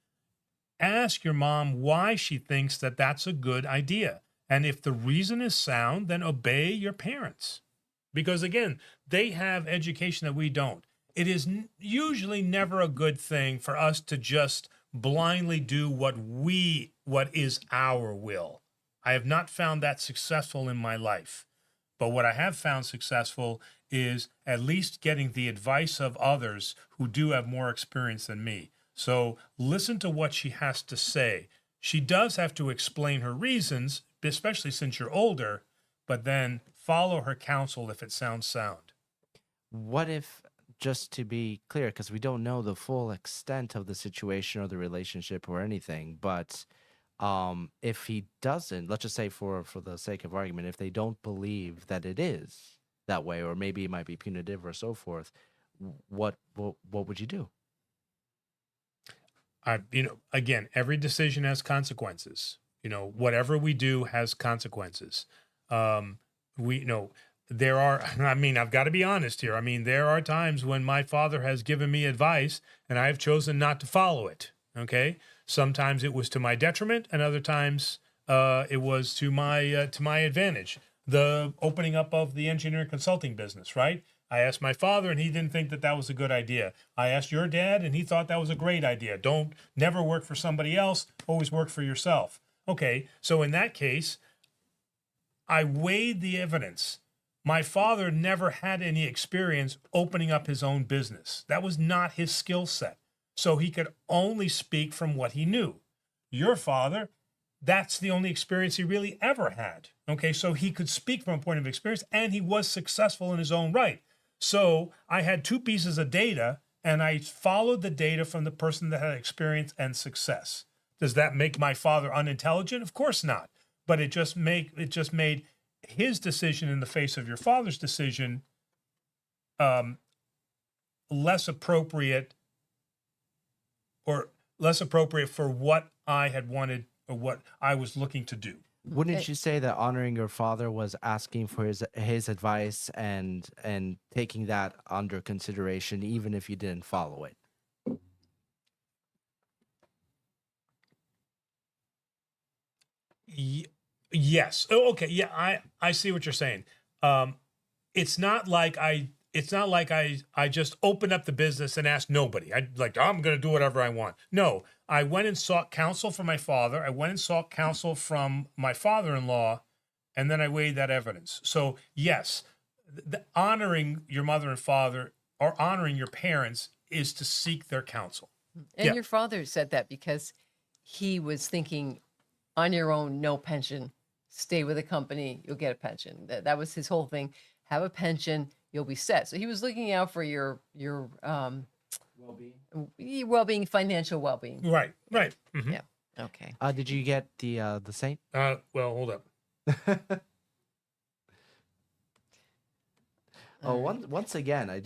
Ask your mom why she thinks that that's a good idea. And if the reason is sound, then obey your parents. Because again, they have education that we don't. It is usually never a good thing for us to just blindly do what is our will. I have not found that successful in my life. But what I have found successful is at least getting the advice of others who do have more experience than me. So listen to what she has to say. She does have to explain her reasons, especially since you're older, but then follow her counsel if it sounds sound. What if, just to be clear, because we don't know the full extent of the situation or the relationship or anything, but if he doesn't, let's just say for the sake of argument, if they don't believe that it is that way, or maybe it might be punitive or so forth, what would you do? Again, every decision has consequences. Whatever we do has consequences. There are, I've got to be honest here. There are times when my father has given me advice and I have chosen not to follow it. Okay. Sometimes it was to my detriment, and other times it was to my advantage. The opening up of the engineering consulting business, right? I asked my father, and he didn't think that was a good idea. I asked your dad, and he thought that was a great idea. Never work for somebody else. Always work for yourself. Okay, so in that case, I weighed the evidence. My father never had any experience opening up his own business. That was not his skill set. So he could only speak from what he knew. Your father, that's the only experience he really ever had. Okay, so he could speak from a point of experience, and he was successful in his own right. So I had two pieces of data, and I followed the data from the person that had experience and success. Does that make my father unintelligent? Of course not. But it just made his decision in the face of your father's decision less appropriate for what I had wanted or what I was looking to do. Wouldn't you say that honoring your father was asking for his advice and taking that under consideration, even if you didn't follow it? Yes. Oh, okay. Yeah, I see what you're saying. It's not like I just opened up the business and asked nobody. I'm going to do whatever I want. No, I went and sought counsel from my father. I went and sought counsel from my father-in-law, and then I weighed that evidence. So yes, honoring your mother and father or honoring your parents is to seek their counsel. And your father said that because he was thinking, on your own, no pension, stay with a company, you'll get a pension. That was his whole thing. Have a pension, you'll be set. So he was looking out for your well-being, financial well-being. Right. Mm-hmm. Yeah. Okay. Did you get the saint? Well, hold up. Once again, I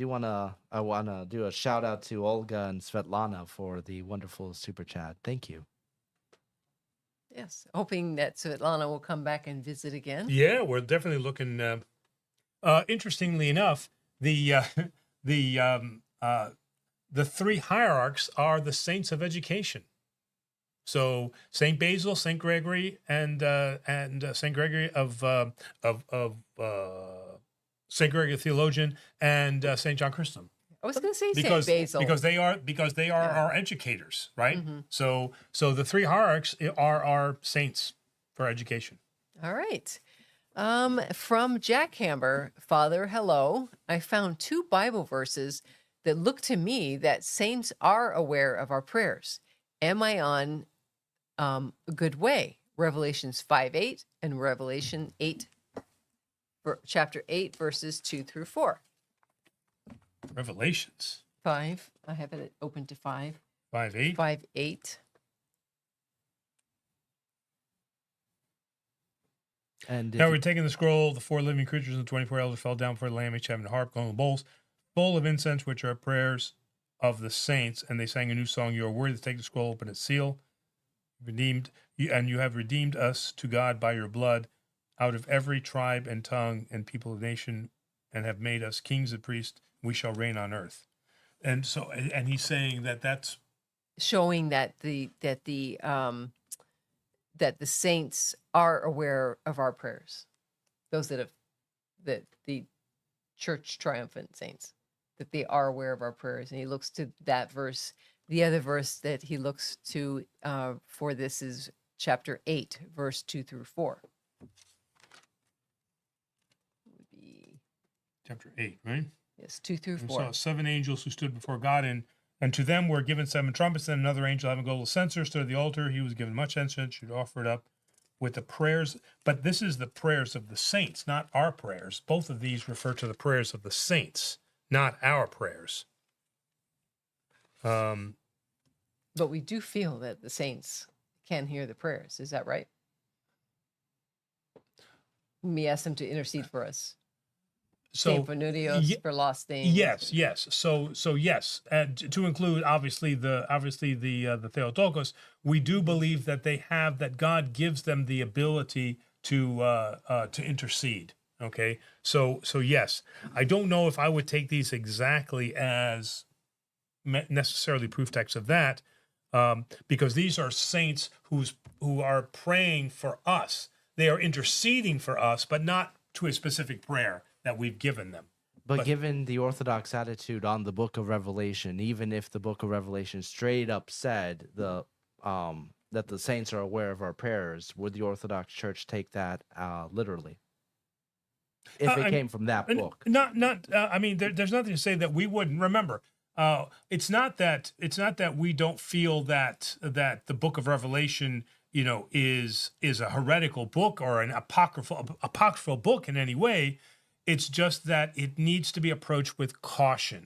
wanna do a shout out to Olga and Svetlana for the wonderful super chat. Thank you. Yes, hoping that Svetlana will come back and visit again. Yeah, we're definitely looking. Interestingly enough, the three hierarchs are the saints of education. So Saint Basil, Saint Gregory, and Saint Gregory of Saint Gregory the theologian, and Saint John Chrysostom. I was going to say Saint Basil because they are our educators, right? Mm-hmm. So the three hierarchs are our saints for education. All right. From Jack Hamber, Father, hello. I found 2 Bible verses that look to me that saints are aware of our prayers. Am I on a good way? Revelations 5:8 and Revelation 8, chapter 8, verses 2 through 4. Revelations 5. I have it open to 5. 5:8. 5:8. And now we're taking the scroll. The 4 living creatures and the 24 elders fell down before the Lamb, each having a harp, golden bowls full of incense, which are prayers of the saints. And they sang a new song. You are worthy to take the scroll, open its seal, and you have redeemed us to God by your blood, out of every tribe and tongue and people of nation and have made us kings and priests. We shall reign on earth. And so, and he's saying that that's showing that the saints are aware of our prayers. Those that the church triumphant saints, that they are aware of our prayers. And he looks to that verse. The other verse that he looks to for this is chapter 8, verse 2 through 4. Would be chapter 8, right? yes, 2 through And 4. saw 7 angels who stood before God, and to them were given 7 trumpets. And another angel having a golden censer stood at the altar. He was given much incense, should offer it up with the prayers. But this is the prayers of the saints, not our prayers. Both of these refer to the prayers of the saints, not our prayers. But we do feel that the saints can hear the prayers. Is that right? We ask them to intercede for us. Saint Benedios for lost things. Yes. So yes, and to include obviously the Theotokos, we do believe that they have, that God gives them the ability to intercede. Okay, so yes, I don't know if I would take these exactly as necessarily proof texts of that, because these are saints who are praying for us. They are interceding for us, but not to a specific prayer that we've given them. But given the Orthodox attitude on the Book of Revelation, even if the Book of Revelation straight up said that the saints are aware of our prayers, would the Orthodox Church take that literally? If it came from that book, I mean, there's nothing to say that we wouldn't. Remember, it's not that we don't feel that the Book of Revelation, is a heretical book or an apocryphal book in any way. It's just that it needs to be approached with caution,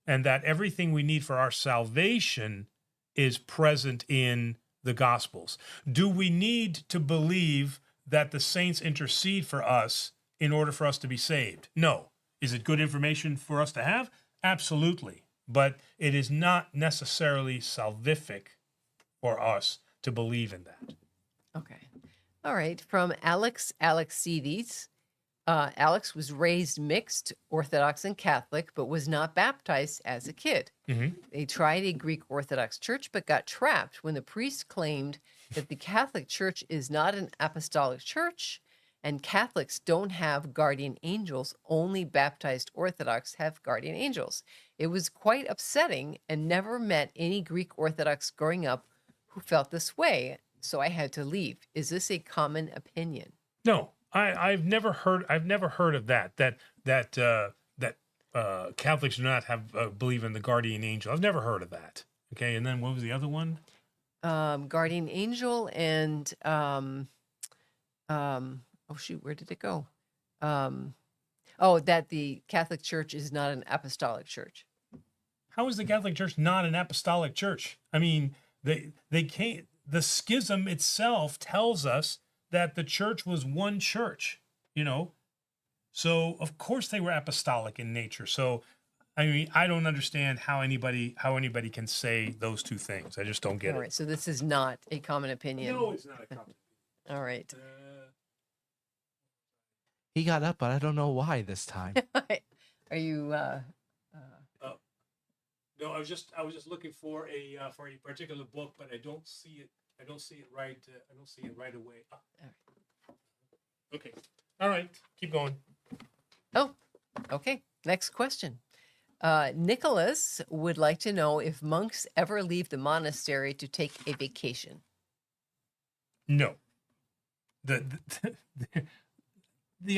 and that everything we need for our salvation is present in the Gospels. Do we need to believe that the saints intercede for us in order for us to be saved? No. Is it good information for us to have? Absolutely. But it is not necessarily salvific for us to believe in that. Okay. All right. From Alexides. Alex was raised mixed, Orthodox and Catholic, but was not baptized as a kid. Mm-hmm. They tried a Greek Orthodox church, but got trapped when the priest claimed that the Catholic Church is not an apostolic church, and Catholics don't have guardian angels. Only baptized Orthodox have guardian angels. It was quite upsetting, and never met any Greek Orthodox growing up who felt this way, so I had to leave. Is this a common opinion? No. I've never heard of that Catholics do not have believe in the guardian angel. I've never heard of that. Okay, and then what was the other one? Guardian angel and oh shoot, where did it go? That the Catholic Church is not an apostolic church. How is the Catholic Church not an apostolic church? I mean, they can't. The schism itself tells us that the church was one church, so of course they were apostolic in nature. So, I mean, I don't understand how anybody can say those two things. I just don't get it. All right, so this is not a common opinion. No, it's not a common. All right. he got up, but I don't know why this time. Are you? No, I was just looking for a particular book, but I don't see it. I don't see it right. I don't see it right away. Okay. All right. Keep going. Oh, okay. Next question. Nicholas would like to know if monks ever leave the monastery to take a vacation. No. The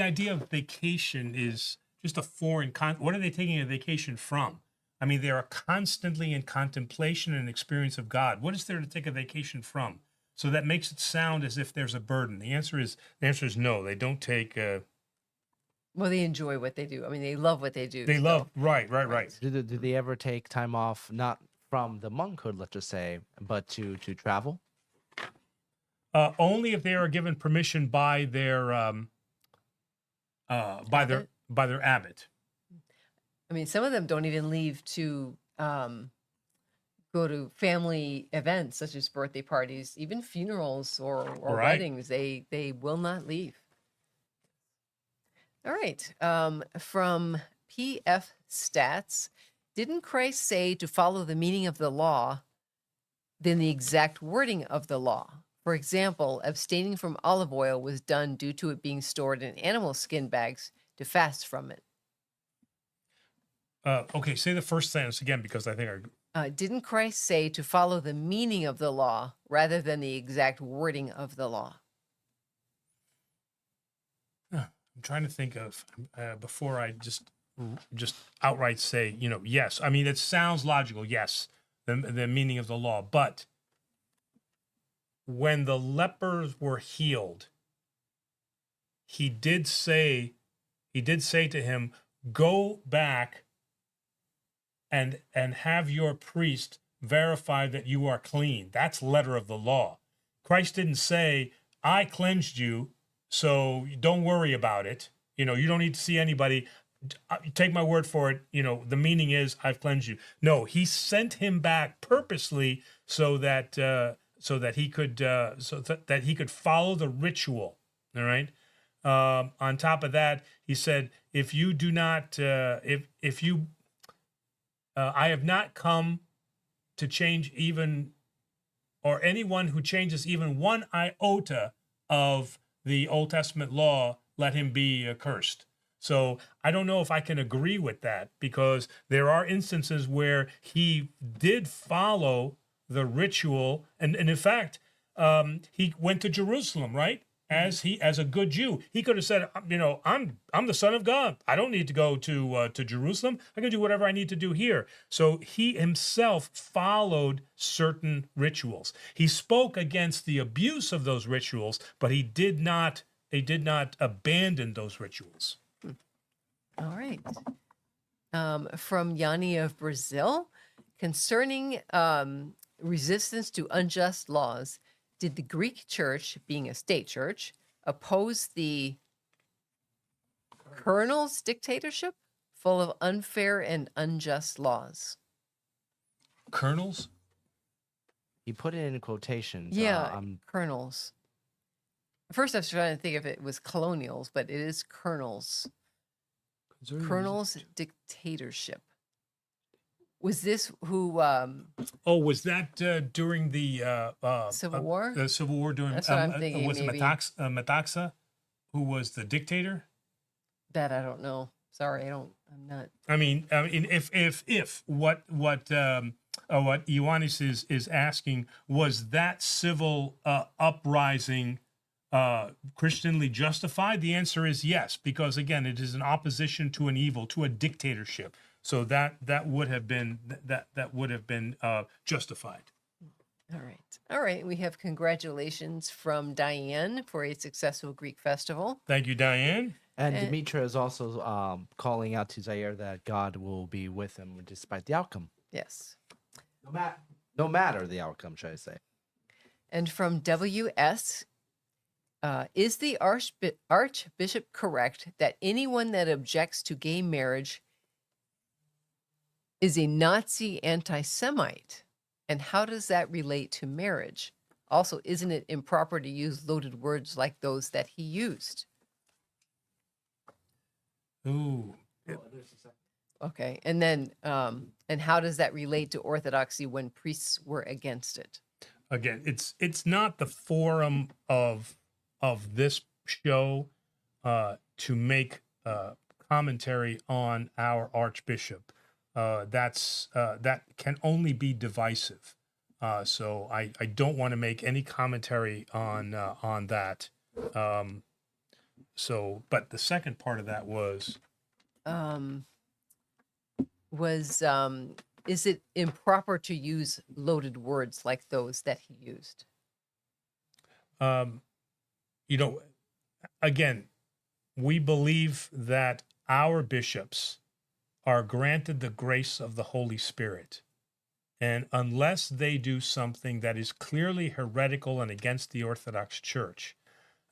idea of vacation is just a foreign what are they taking a vacation from? I mean, they are constantly in contemplation and experience of God. What is there to take a vacation from? So that makes it sound as if there's a burden. The answer is no. They don't take. Well, they enjoy what they do. I mean, they love what they do. They love right. Do they ever take time off, not from the monkhood, let's just say, but to travel? Only if they are given permission by their abbot. I mean, some of them don't even leave to go to family events such as birthday parties, even funerals or Right. weddings. They will not leave. All right. From PF Stats, didn't Christ say to follow the meaning of the law than the exact wording of the law? For example, abstaining from olive oil was done due to it being stored in animal skin bags to fast from it. Okay, say the first sentence again because I think Didn't Christ say to follow the meaning of the law rather than the exact wording of the law? I'm trying to think of before I just outright say, yes. I mean, it sounds logical, yes, the meaning of the law. But when the lepers were healed, he did say to him, go back and have your priest verify that you are clean. That's letter of the law. Christ didn't say, I cleansed you, so don't worry about it. You don't need to see anybody. Take my word for it. The meaning is I've cleansed you. No, he sent him back purposely so that he could follow the ritual. All right. On top of that, he said, if you do not, if you, I have not come to change even, or anyone who changes even one iota of the Old Testament law, let him be accursed. So I don't know if I can agree with that, because there are instances where he did follow the ritual, and in fact, he went to Jerusalem, right? As a good Jew, he could have said, I'm the Son of God. I don't need to go to Jerusalem. I can do whatever I need to do here. So he himself followed certain rituals. He spoke against the abuse of those rituals, but he did not abandon those rituals. All right. From Yanni of Brazil, concerning resistance to unjust laws, did the Greek church, being a state church, oppose the colonel's dictatorship full of unfair and unjust laws? Colonels? He put it in quotations. Yeah, colonels. At first I was trying to think if it was colonials, but it is colonels. Colonel's dictatorship. Was this who? Was that during the Civil War? The Civil War during. That's what I'm thinking. Was it maybe. Metaxa, who was the dictator? That I don't know. Sorry, I'm not. I mean, if what Ioannis is asking, was that civil uprising Christianly justified? The answer is yes, because again, it is an opposition to an evil, to a dictatorship. So that would have been justified. All right. We have congratulations from Diane for a successful Greek festival. Thank you, Diane. And Dimitra is also calling out to Zaire that God will be with him despite the outcome. Yes. No matter the outcome, should I say. And from WS, is the Archbishop correct that anyone that objects to gay marriage is a Nazi anti-Semite? And how does that relate to marriage? Also, isn't it improper to use loaded words like those that he used? Ooh. Okay. And then, and how does that relate to Orthodoxy when priests were against it? Again, it's not the forum of this show to make commentary on our Archbishop. That can only be divisive. So I don't want to make any commentary on that. But the second part of that was is it improper to use loaded words like those that he used? Again, we believe that our bishops are granted the grace of the Holy Spirit. And unless they do something that is clearly heretical and against the Orthodox Church,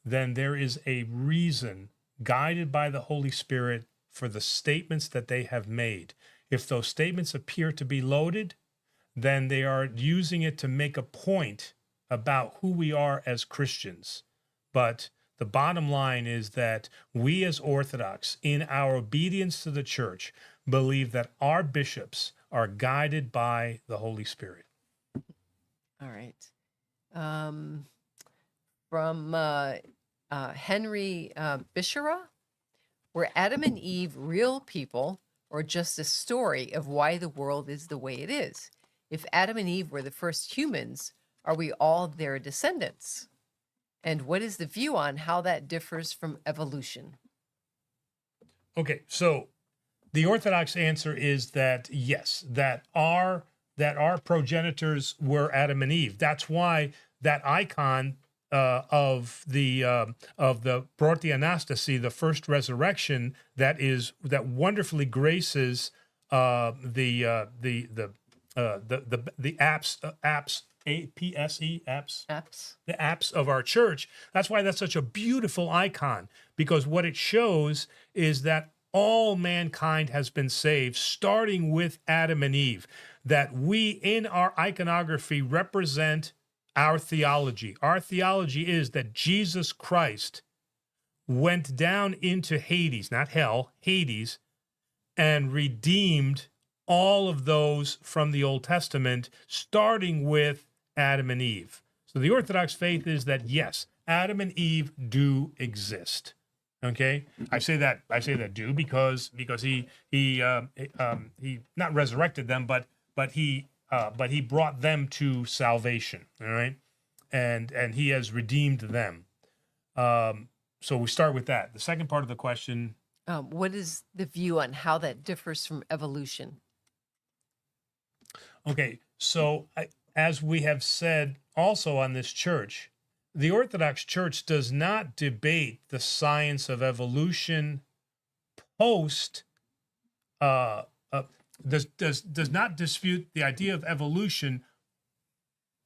then there is a reason, guided by the Holy Spirit, for the statements that they have made. If those statements appear to be loaded, then they are using it to make a point about who we are as Christians. But the bottom line is that we as Orthodox, in our obedience to the church, believe that our bishops are guided by the Holy Spirit. All right. From Henry Bishara, were Adam and Eve real people or just a story of why the world is the way it is? If Adam and Eve were the first humans, are we all their descendants? And what is the view on how that differs from evolution? Okay, so the Orthodox answer is that yes, that our progenitors were Adam and Eve. That's why that icon of the Protia Anastasi, the first resurrection, that wonderfully graces the apse the apse of our church. That's why that's such a beautiful icon, because what it shows is that all mankind has been saved, starting with Adam and Eve, that we in our iconography represent our theology. Our theology is that Jesus Christ went down into Hades, not hell, Hades, and redeemed all of those from the Old Testament, starting with Adam and Eve. So the Orthodox faith is that yes, Adam and Eve do exist. Okay, I say that do because he not resurrected them, but he brought them to salvation. All right, and he has redeemed them. So we start with that. The second part of the question. What is the view on how that differs from evolution? Okay, so as we have said also on this church, the Orthodox Church does not debate the science of evolution post, does not dispute the idea of evolution,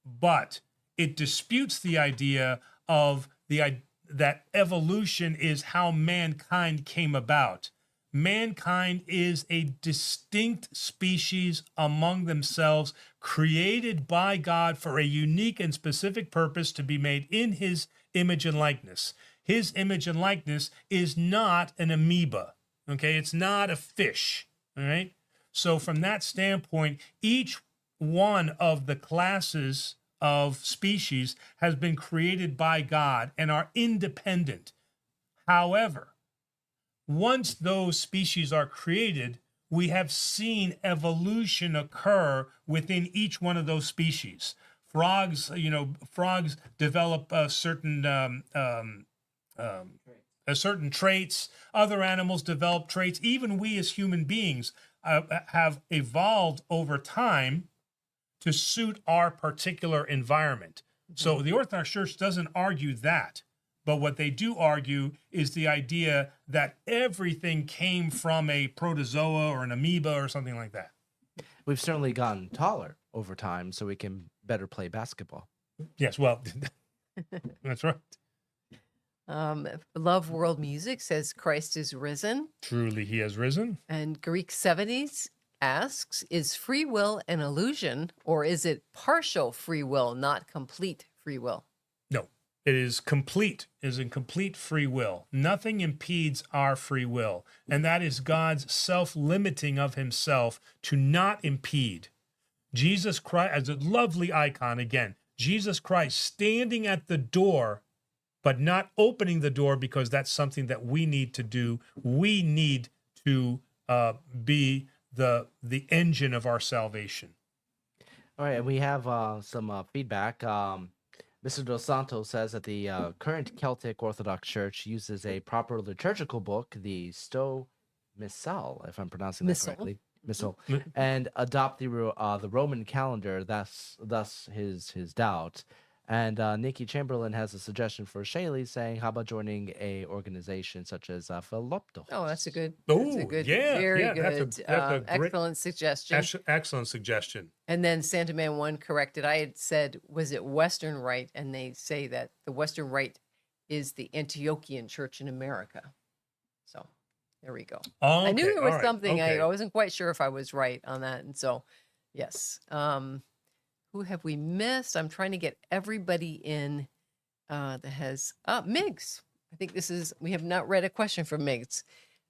but it disputes the idea of that evolution is how mankind came about. Mankind is a distinct species among themselves, created by God for a unique and specific purpose to be made in his image and likeness. His image and likeness is not an amoeba, okay? It's not a fish, all right? So from that standpoint, each one of the classes of species has been created by God and are independent. However, once those species are created, we have seen evolution occur within each one of those species. Frogs develop certain traits. Other animals develop traits. Even we as human beings have evolved over time to suit our particular environment. So the Orthodox Church doesn't argue that. But what they do argue is the idea that everything came from a protozoa or an amoeba or something like that. We've certainly gotten taller over time, so we can better play basketball. Yes, well, that's right. Love World Music says Christ is risen. Truly, he has risen. And Greek 70s asks, is free will an illusion, or is it partial free will, not complete free will? No. It is complete, is in complete free will. Nothing impedes our free will. And that is God's self-limiting of himself to not impede. Jesus Christ, as a lovely icon again, Jesus Christ standing at the door, but not opening the door because that's something that we need to do. We need to be the engine of our salvation. All right, and we have some feedback. Mr. Dos Santos says that the current Celtic Orthodox Church uses a proper liturgical book, the Sto Missal, if I'm pronouncing that correctly, Missal, and adopt the Roman calendar. Thus his doubt. And Nikki Chamberlain has a suggestion for Shaylee, saying, "How about joining a organization such as Philoptos?" Oh, that's a good. Yeah, very yeah, good. that's a great, excellent suggestion. Excellent suggestion. And then Santa Man One corrected. I had said, was it Western Rite? And they say that the Western Rite is the Antiochian Church in America. So there we go. Oh, okay. I knew there was something. Okay. I wasn't quite sure if I was right on that. And so, yes. Who have we missed? I'm trying to get everybody in that has Miggs. I think we have not read a question from Megs.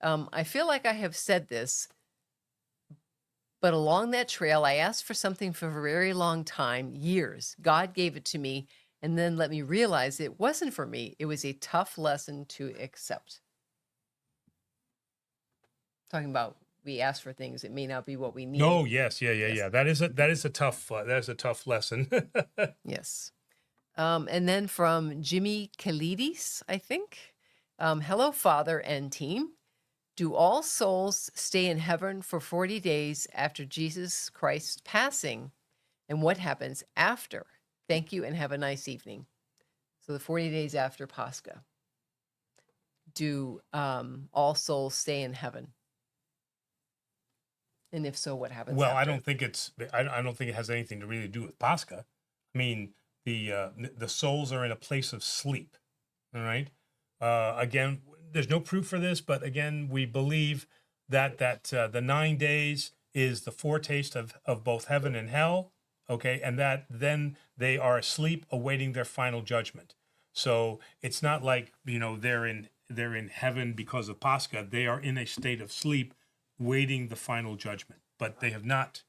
I feel like I have said this, but along that trail, I asked for something for a very long time, years. God gave it to me and then let me realize it wasn't for me. It was a tough lesson to accept. Talking about we ask for things, it may not be what we need. Oh, yes. Yeah. That is a tough lesson. Yes. And then from Jimmy Kalidis, I think. Hello, Father and team. Do all souls stay in heaven for 40 days after Jesus Christ's passing? And what happens after? Thank you and have a nice evening. So the 40 days after Pascha. Do all souls stay in heaven? And if so, what happens Well, after? I don't think it has anything to really do with Pascha. I mean, the souls are in a place of sleep. All right. Again, there's no proof for this, but again, we believe that the 9 days is the foretaste of both heaven and hell. Okay, and that then they are asleep, awaiting their final judgment. So it's not like they're in heaven because of Pascha. They are in a state of sleep, waiting the final judgment, but they have not.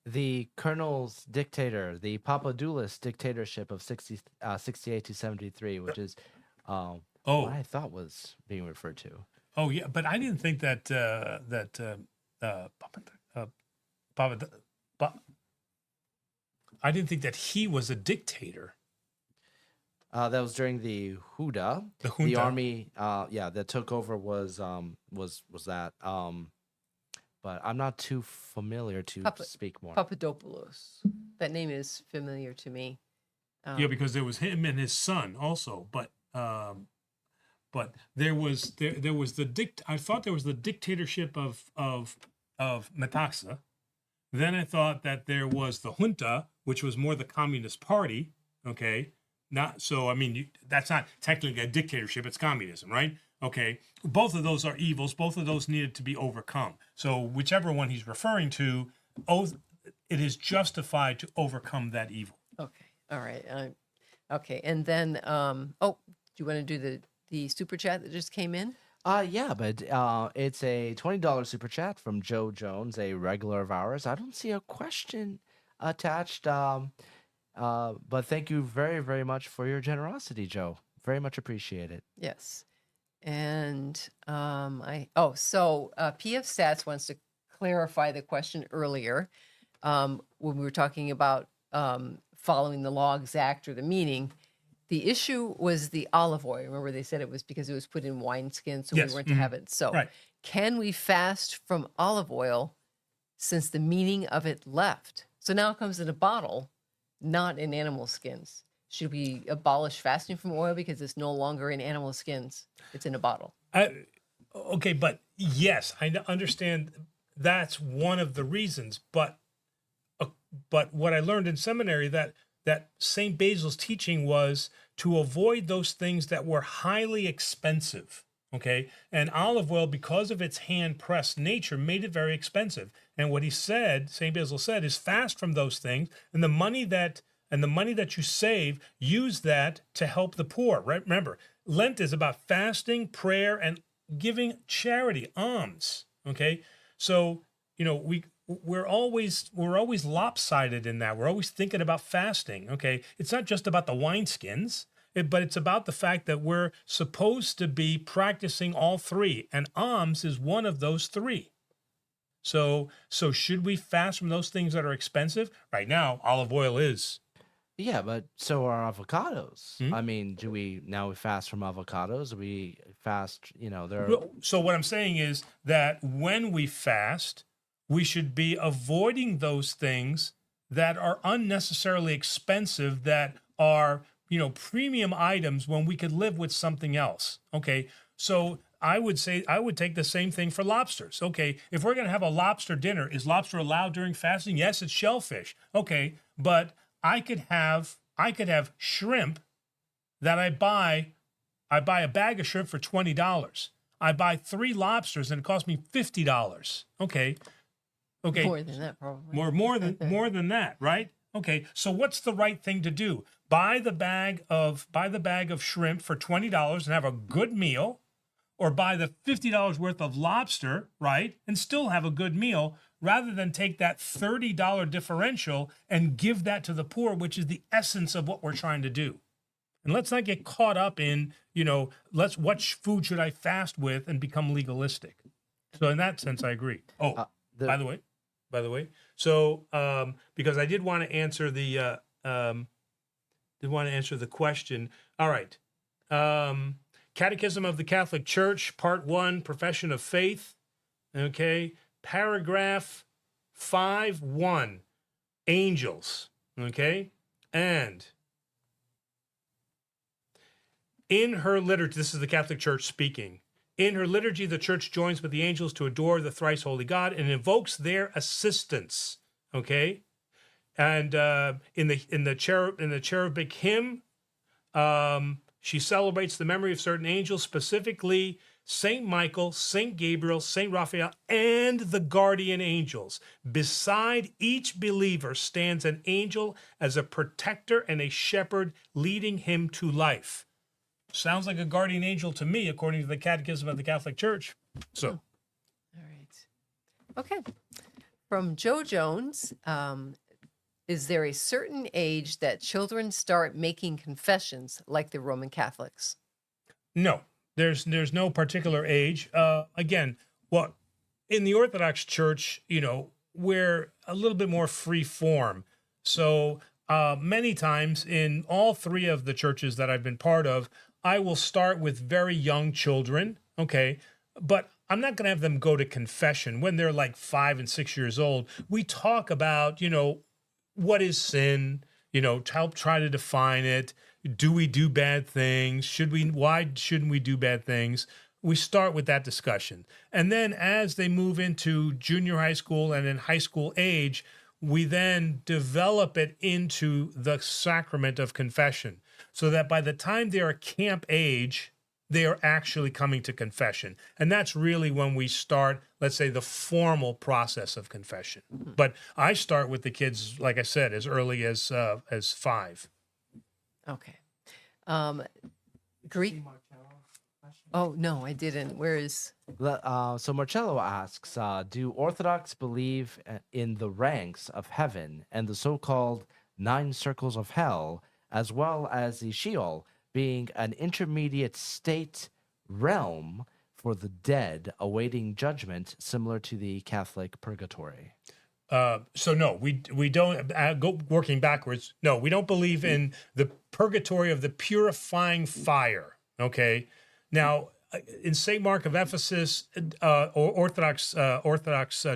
The colonel's dictator, the Papadoulis dictatorship of 68 to 73, which is what I thought was being referred to. Oh yeah, but I didn't think that I didn't think that he was a dictator. That was during the Huda. The junta. The army, that took over was that. But I'm not too familiar to speak more. Papadopoulos. That name is familiar to me. Yeah, because there was him and his son also, but there was I thought there was the dictatorship of Metaxa. Then I thought that there was the junta, which was more the Communist Party. Okay, not so. I mean, that's not technically a dictatorship; it's communism, right? Okay, both of those are evils. Both of those needed to be overcome. So whichever one he's referring to, it is justified to overcome that evil. Okay, all right. Okay, and then do you want to do the super chat that just came in? Yeah, but it's a $20 super chat from Joe Jones, a regular of ours. I don't see a question attached, but thank you very, very much for your generosity, Joe. Very much appreciate it. Yes. And PF Stats wants to clarify the question earlier when we were talking about following the law exact or the meaning. The issue was the olive oil. Remember, they said it was because it was put in wineskin, so Yes. we weren't to have it. So, Right. Can we fast from olive oil since the meaning of it left? So now it comes in a bottle, not in animal skins. Should we abolish fasting from oil because it's no longer in animal skins? It's in a bottle. Okay, but yes, I understand that's one of the reasons. But what I learned in seminary that St. Basil's teaching was to avoid those things that were highly expensive. Okay, and olive oil, because of its hand-pressed nature, made it very expensive. And what he said, St. Basil said, is fast from those things, and the money that you save, use that to help the poor. Right? Remember, Lent is about fasting, prayer, and giving charity, alms. Okay, so we're always lopsided in that. We're always thinking about fasting. Okay, it's not just about the wineskins, but it's about the fact that we're supposed to be practicing all three, and alms is one of those three. So should we fast from those things that are expensive? Right now, olive oil is. Yeah, but so are avocados. I mean, do we fast from avocados? We fast, So what I'm saying is that when we fast, we should be avoiding those things that are unnecessarily expensive, that are, premium items when we could live with something else. Okay. So I would take the same thing for lobsters. Okay. If we're going to have a lobster dinner, is lobster allowed during fasting? Yes, it's shellfish. Okay. But I could have shrimp that I buy a bag of shrimp for $20. I buy 3 lobsters and it costs me $50. Okay. More than that, probably. More than that, right? Okay, so what's the right thing to do? Buy the bag of shrimp for $20 and have a good meal, or buy the $50 worth of lobster, right, and still have a good meal, rather than take that $30 differential and give that to the poor, which is the essence of what we're trying to do. And let's not get caught up in, what food should I fast with and become legalistic. So in that sense, I agree. Oh, by the way, so because I did want to answer the question. All right. Catechism of the Catholic Church, Part 1, Profession of Faith. Okay. Paragraph 5.1, angels. Okay. And in her liturgy, this is the Catholic Church speaking. In her liturgy, the Church joins with the angels to adore the thrice holy God and invokes their assistance. Okay. And in the cherubic hymn, she celebrates the memory of certain angels, specifically Saint Michael, Saint Gabriel, Saint Raphael, and the guardian angels. Beside each believer stands an angel as a protector and a shepherd, leading him to life. Sounds like a guardian angel to me, according to the Catechism of the Catholic Church. So, all right. Okay. From Joe Jones, is there a certain age that children start making confessions like the Roman Catholics? no, there's no particular age. Again, in the Orthodox Church, we're a little bit more free form. So many times in all three of the churches that I've been part of, I will start with very young children, okay, but I'm not going to have them go to confession when they're like 5 and 6 years old. We talk about, what is sin, help try to define it. Do we do bad things? Why shouldn't we do bad things? We start with that discussion. And then as they move into junior high school and in high school age, we then develop it into the sacrament of confession, so that by the time they're camp age, they are actually coming to confession. And that's really when we start, let's say, the formal process of confession. Mm-hmm. But I start with the kids, like I said, as early as 5. Okay. Greek. Oh, no, I didn't. Where is? So Marcello asks, do Orthodox believe in the ranks of heaven and the so-called 9 circles of hell, as well as the Sheol being an intermediate state realm for the dead awaiting judgment, similar to the Catholic purgatory? So no, we don't go working backwards. No, we don't believe in the purgatory of the purifying fire. Okay. Now, in St. Mark of Ephesus, Orthodox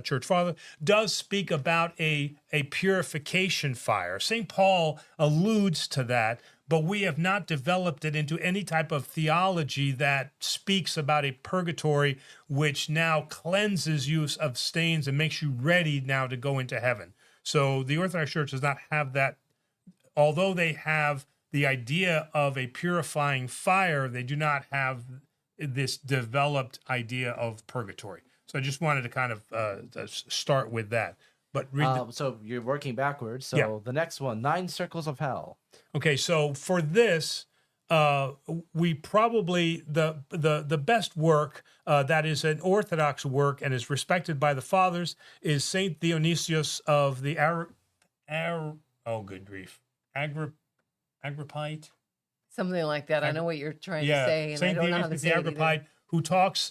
Church Father does speak about a purification fire. St. Paul alludes to that, but we have not developed it into any type of theology that speaks about a purgatory which now cleanses you of stains and makes you ready now to go into heaven. So the Orthodox Church does not have that. Although they have the idea of a purifying fire, they do not have this developed idea of purgatory. So I just wanted to kind of start with that. But so you're working backwards. So yeah. The next one, 9 circles of hell. Okay, so for this, we probably the best work that is an Orthodox work and is respected by the fathers is Saint Dionysius of the Agrippite. Something like that. I know what you're trying to say, and Saint I don't know how to say it either.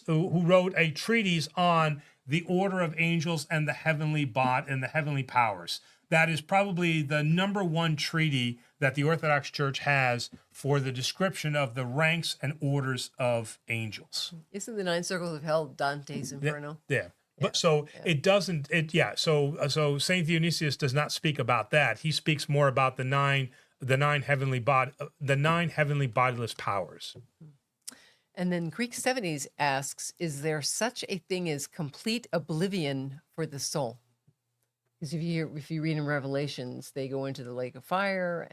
who wrote a treatise on the order of angels and the heavenly powers. That is probably the number one treatise that the Orthodox Church has for the description of the ranks and orders of angels. Isn't the 9 circles of hell Dante's Inferno? Yeah. But so it doesn't. So Saint Dionysius does not speak about that. He speaks more about the nine heavenly bodiless powers. And then Greek 70s asks, is there such a thing as complete oblivion for the soul? Because if you read in Revelations, they go into the lake of fire,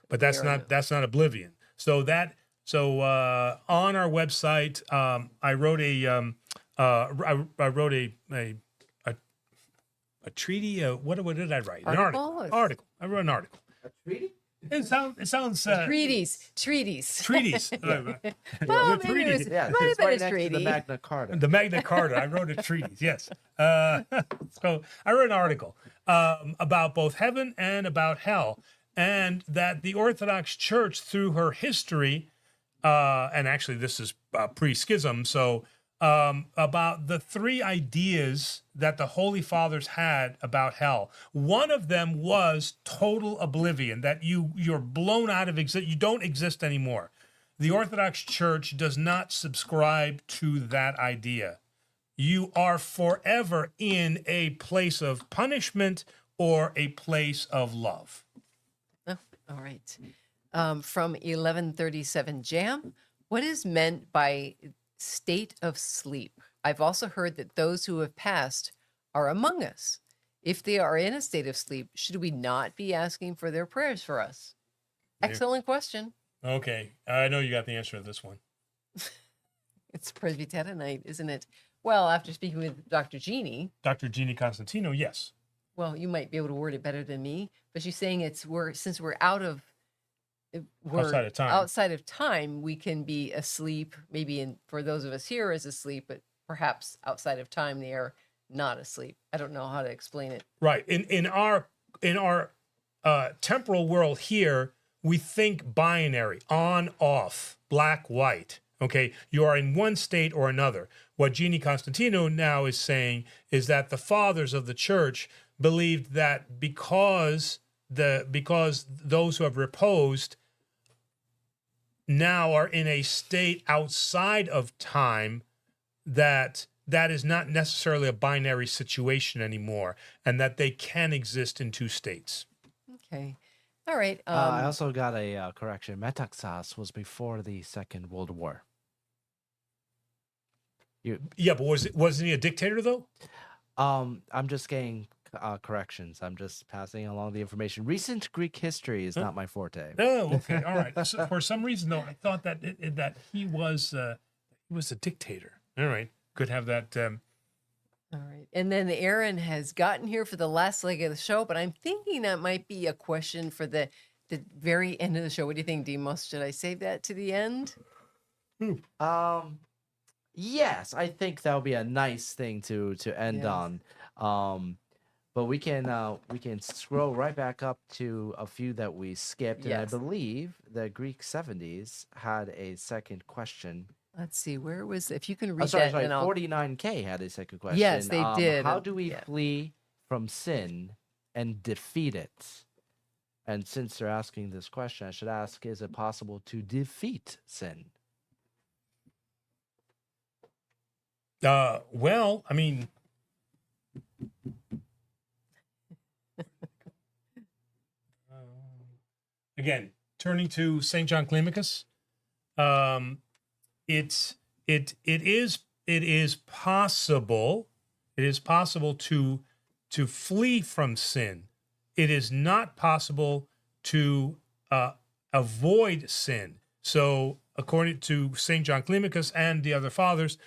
but that's not oblivion. So on our website, I wrote A treaty? What did I write? An Article? article. Article. I wrote an article. A treaty? It sounds Treaties. treaties. Well, The maybe it was, treaty. Yeah, might have it's been right a next to treaty. the Magna Carta. The Magna Carta. I wrote a treatise. Yes. So I wrote an article about both heaven and about hell, and that the Orthodox Church, through her history, and actually this is pre-schism, so about the three ideas that the Holy Fathers had about hell. One of them was total oblivion, that you're blown out of existence, you don't exist anymore. The Orthodox Church does not subscribe to that idea. You are forever in a place of punishment or a place of love. Oh, all right. From 1137 Jam, what is meant by state of sleep? I've also heard that those who have passed are among us. If they are in a state of sleep, should we not be asking for their prayers for us? Excellent question. Okay, I know you got the answer to this one. It's Presbyteranite, isn't it? Well, after speaking with Dr. Jeannie, Dr. Jeannie Constantino, yes. well, you might be able to word it better than me, but she's saying since we're Outside of time. outside of time, we can be asleep. Maybe for those of us here is asleep, but perhaps outside of time they are not asleep. I don't know how to explain it. Right. In our temporal world here, we think binary, on, off, black, white. Okay, you are in one state or another. What Jeannie Constantino now is saying is that the fathers of the church believed that because those who have reposed now are in a state outside of time, that is not necessarily a binary situation anymore, and that they can exist in two states. Okay. All right. I also got a correction. Metaxas was before the Second World War. Yeah, but wasn't he a dictator though? I'm just getting corrections. I'm just passing along the information. Recent Greek history is not my forte. Oh, okay, all right. So for some reason though, I thought that that he was a dictator. All right, could have that. all right. And then Aaron has gotten here for the last leg of the show, but I'm thinking that might be a question for the very end of the show. What do you think, Demos? Should I save that to the end? Yes, I think that would be a nice thing to end Yes. on. But we can scroll right back up to a few that we skipped, and I Yes. believe the Greek 70s had a second question. Let's see. Where was if you can Oh, read sorry, that? And I'll 49K had a second question. Yes, they did. How do we Yeah. flee from sin and defeat it? And since they're asking this question, I should ask: is it possible to defeat sin? Well, I mean, again, turning to Saint John Climacus, it is possible to flee from sin. It is not possible to avoid sin. So, according to Saint John Climacus and the other fathers,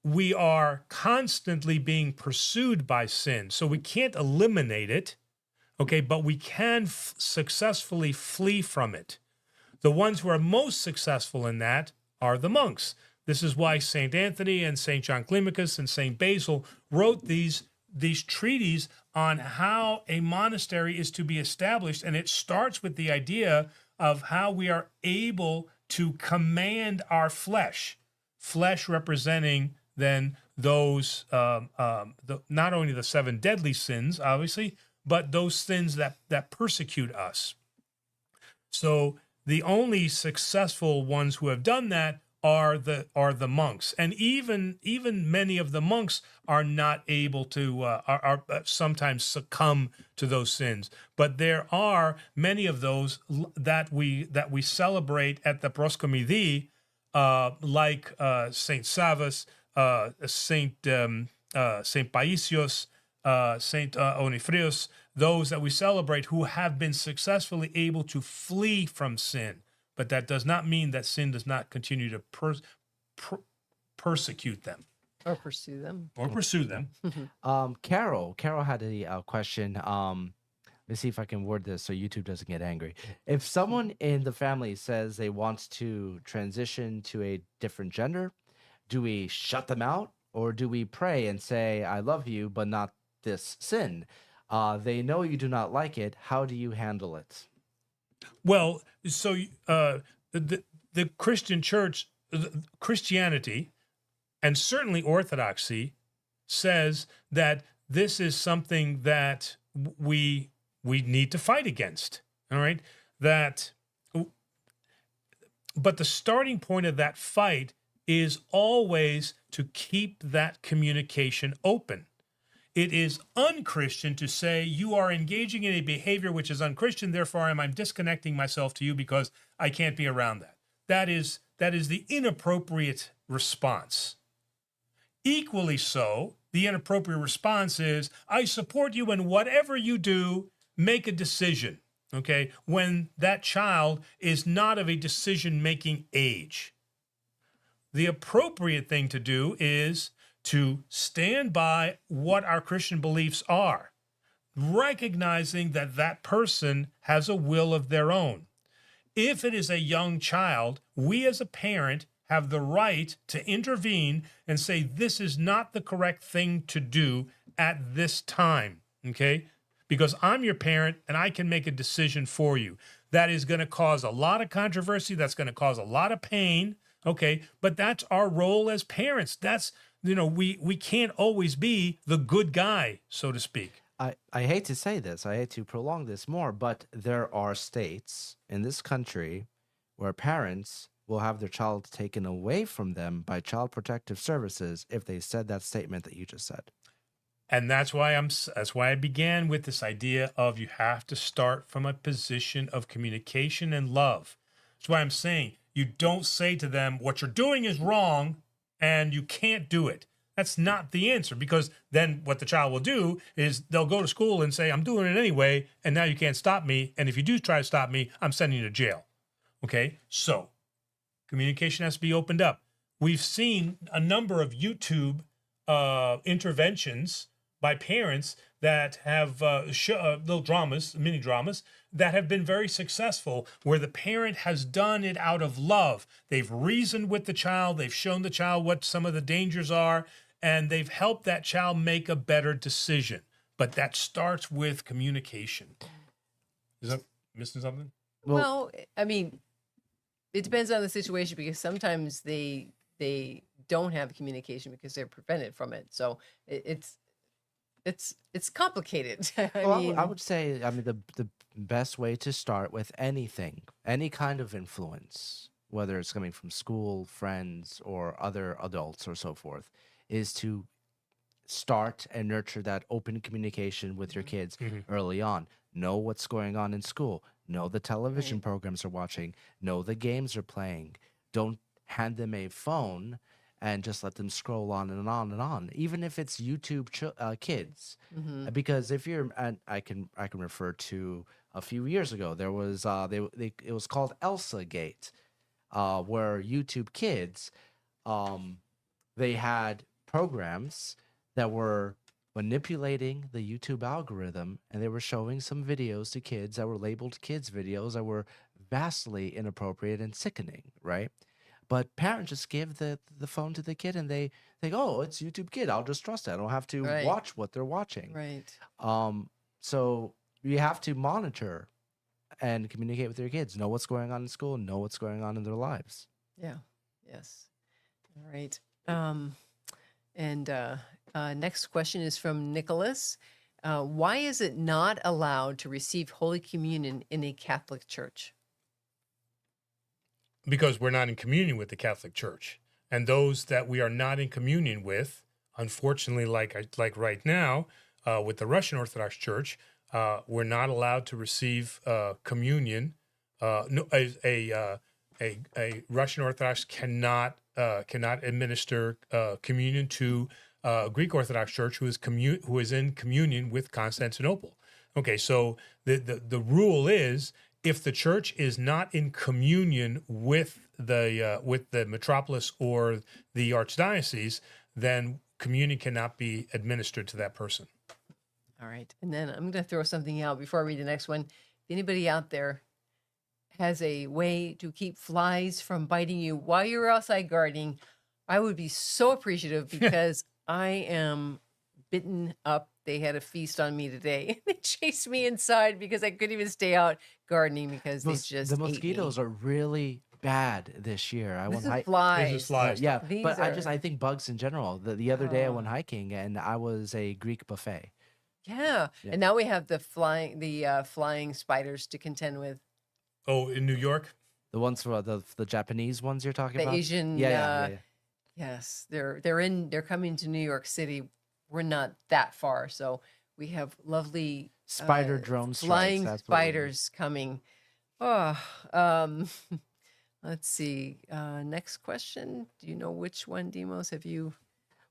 we are constantly being pursued by sin. So we can't eliminate it, okay, but we can successfully flee from it. The ones who are most successful in that are the monks. This is why St. Anthony and St. John Climacus and St. Basil wrote these treatises on how a monastery is to be established. And it starts with the idea of how we are able to command our flesh representing then those, not only the 7 deadly sins, obviously, but those sins that persecute us. So the only successful ones who have done that are the monks, and even many of the monks are not able to are sometimes succumb to those sins. But there are many of those that we celebrate at the Proscomidi, like Saint Savas, Saint Paisios, Saint Onifrios, those that we celebrate who have been successfully able to flee from sin. But that does not mean that sin does not continue to persecute them. Or pursue them. or pursue them. Carol had a question. Let's see if I can word this so YouTube doesn't get angry. If someone in the family says they want to transition to a different gender, do we shut them out, or do we pray and say, I love you, but not this sin? They know you do not like it. How do you handle it? Well, so the Christian church, Christianity, and certainly Orthodoxy says that this is something that we need to fight against. All right, but the starting point of that fight is always to keep that communication open. It is unchristian to say you are engaging in a behavior which is unchristian, therefore I'm disconnecting myself to you because I can't be around that. That is the inappropriate response. Equally so, the inappropriate response is, I support you in whatever you do, make a decision, okay, when that child is not of a decision-making age. The appropriate thing to do is to stand by what our Christian beliefs are, recognizing that that person has a will of their own. If it is a young child, we as a parent have the right to intervene and say, this is not the correct thing to do at this time, okay? Because I'm your parent and I can make a decision for you. That is going to cause a lot of controversy. That's going to cause a lot of pain, okay? But that's our role as parents. That's, we can't always be the good guy, so to speak. I hate to say this, I hate to prolong this more, but there are states in this country where parents will have their child taken away from them by Child Protective Services if they said that statement that you just said. And that's why I began with this idea of you have to start from a position of communication and love. That's why I'm saying you don't say to them, what you're doing is wrong and you can't do it. That's not the answer, because then what the child will do is they'll go to school and say, I'm doing it anyway, and now you can't stop me. And if you do try to stop me, I'm sending you to jail. Okay? So communication has to be opened up. We've seen a number of YouTube interventions by parents that have little dramas, mini dramas, that have been very successful, where the parent has done it out of love. They've reasoned with the child. They've shown the child what some of the dangers are, and they've helped that child make a better decision. But that starts with communication. Is that missing something? Well, I mean, it depends on the situation, because sometimes they don't have communication because they're prevented from it. So it's complicated. I would say, the best way to start with anything, any kind of influence, whether it's coming from school, friends, or other adults or so forth, is to start and nurture that open communication with your kids early on. Know what's going on in school. Know the television programs they're watching. Know the games they're playing. Don't hand them a phone and just let them scroll on and on and on, even if it's YouTube kids. Because if you're, and I can refer to a few years ago, there was it was called Elsa Gate, where YouTube kids, they had programs that were manipulating the YouTube algorithm, and they were showing some videos to kids that were labeled kids videos that were vastly inappropriate and sickening, right? But parents just give the phone to the kid and they think, oh, it's YouTube Kid, I'll just trust it. I don't have to watch what they're watching. Right. So you have to monitor and communicate with your kids. Know what's going on in school. Know what's going on in their lives. Yeah. Yes. All right. Next question is from Nicholas. Why is it not allowed to receive Holy Communion in a Catholic church? Because we're not in communion with the Catholic Church. And those that we are not in communion with, unfortunately, like right now, with the Russian Orthodox Church, we're not allowed to receive communion. A Russian Orthodox cannot administer communion to Greek Orthodox Church, who is in communion with Constantinople. Okay, so the rule is, if the church is not in communion with the metropolis or the archdiocese, then communion cannot be administered to that person. All right. And then I'm going to throw something out before I read the next one. If anybody out there has a way to keep flies from biting you while you're outside gardening, I would be so appreciative because I am bitten up. They had a feast on me today. They chased me inside because I couldn't even stay out gardening because they just the mosquitoes are really bad this year. I This went is hike. flies. This is flies. Yeah, These but are- I think bugs in general. The other day I went Oh. hiking and I was a Greek buffet. Yeah. Yeah. And now we have the flying spiders to contend with. Oh, in New York? The ones for the Japanese ones you're talking The about. Asian, Yeah. yes, they're coming to New York City. We're not that far, so we have lovely Spider drone strikes, flying that's what we need. spiders coming. Oh, let's see. Next question. Do you know which one, Demos? Have you?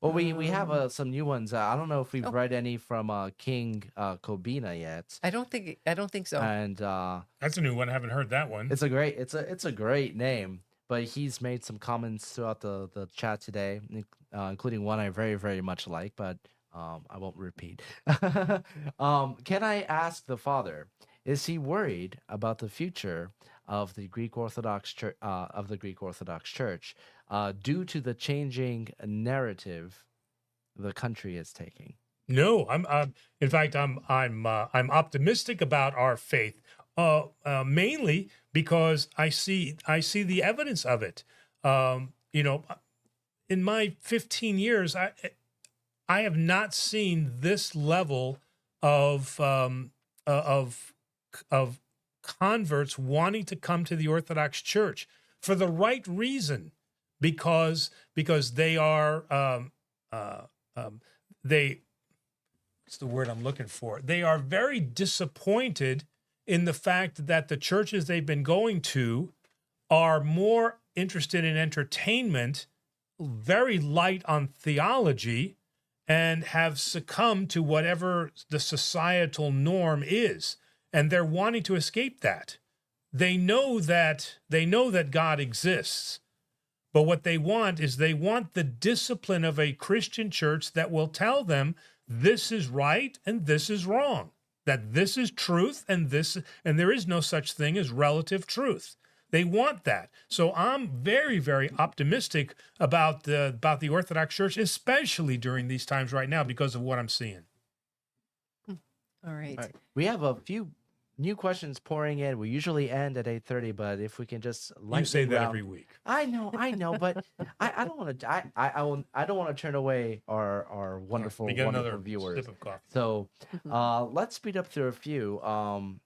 Well, we have some new ones. I don't know if we've Oh. read any from King Kobina yet. I don't think so. And That's a new one. I haven't heard that one. it's a great name. But he's made some comments throughout the chat today, including one I very, very much like, but I won't repeat. Can I ask the father, is he worried about the future of the Greek Orthodox Church due to the changing narrative the country is taking? No, in fact, I'm optimistic about our faith, mainly because I see the evidence of it. In my 15 years, I have not seen this level of converts wanting to come to the Orthodox Church for the right reason, because they are what's the word I'm looking for? They are very disappointed in the fact that the churches they've been going to are more interested in entertainment, very light on theology, and have succumbed to whatever the societal norm is. And they're wanting to escape that. They know that God exists. But what they want is the discipline of a Christian church that will tell them this is right and this is wrong, that this is truth and there is no such thing as relative truth. They want that. So I'm very, very optimistic about the Orthodox Church, especially during these times right now because of what I'm seeing. All right. All right. We have a few new questions pouring in. We usually end at 8:30, but if we can just You say that round- every week. I know, but I don't want to. I don't want to turn away our wonderful, We get wonderful another viewers. sip of coffee. So let's speed up through a few,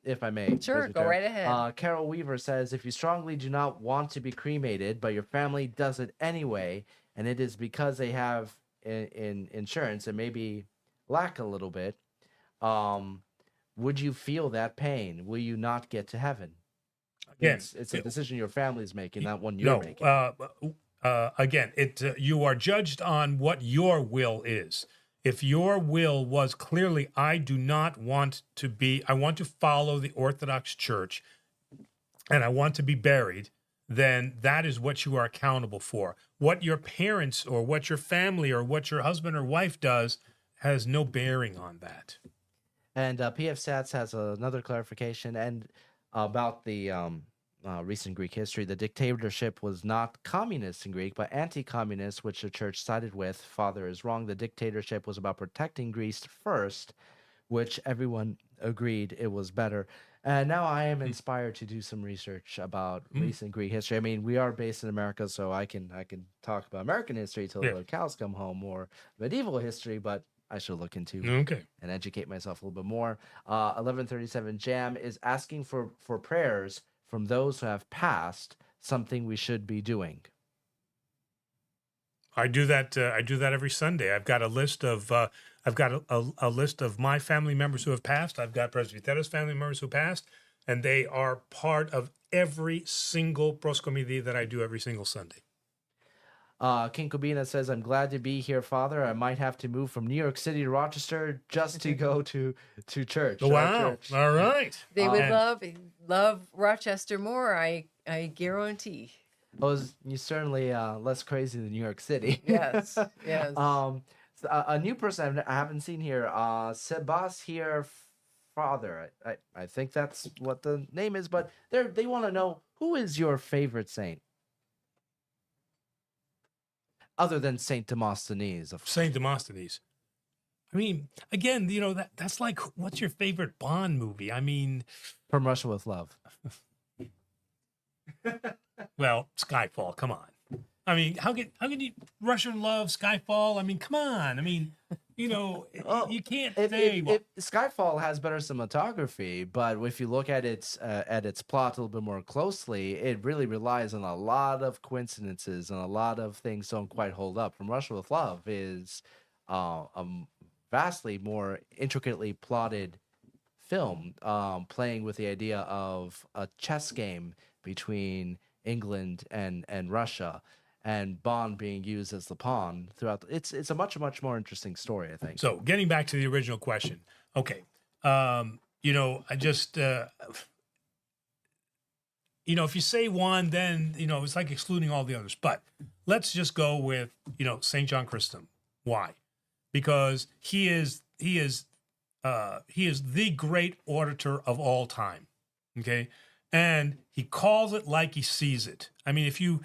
if I may. Sure, Mr. go Chair. right ahead. Carol Weaver says, if you strongly do not want to be cremated, but your family does it anyway, and it is because they have in insurance and maybe lack a little bit, would you feel that pain? Will you not get to heaven? Again, It's a decision your family's making, not one you're making. Again, you are judged on what your will is. If your will was clearly, I want to follow the Orthodox Church and I want to be buried, then that is what you are accountable for. What your parents or what your family or what your husband or wife does has no bearing on that. And PF Stats has another clarification and about the recent Greek history. The dictatorship was not communist in Greek, but anti-communist, which the church sided with. Father is wrong. The dictatorship was about protecting Greece first, which everyone agreed it was better. And now I am inspired to do some research about recent Greek history. I mean, we are based in America, so I can talk about American history till the cows come home, or medieval history, but I should look into and educate myself a little bit more. 1137 Jam is asking for prayers from those who have passed, something we should be doing. I do that every Sunday. I've got a list of a list of my family members who have passed. I've got Presbyteros family members who passed, and they are part of every single proskomidi that I do every single Sunday. King Kobina says, I'm glad to be here, Father. I might have to move from New York City to Rochester just to go to church. Wow. Church. All right. They would love Rochester more, I guarantee. Oh, you're certainly less crazy than New York City. Yes, yes. A new person I haven't seen here, Sebas Father. I think that's what the name is, but they want to know, who is your favorite saint? Other than Saint Demosthenes, of Saint Demosthenes. I mean, again, that's like, what's your favorite Bond movie? I mean, From Russia with Love. well, Skyfall. Come on. I mean, how can you Russian Love, Skyfall? I mean, come on. I mean, you can't say. Skyfall has better cinematography, but if you look at its plot a little bit more closely, it really relies on a lot of coincidences and a lot of things don't quite hold up. From Russia with Love is a vastly more intricately plotted film, playing with the idea of a chess game between England and Russia, and Bond being used as the pawn throughout. It's a much more interesting story, I think. So getting back to the original question, okay, I just if you say one, then it's like excluding all the others. But let's just go with Saint John Chrysostom. Why? Because he is the great orator of all time. Okay. And he calls it like he sees it. I mean, if you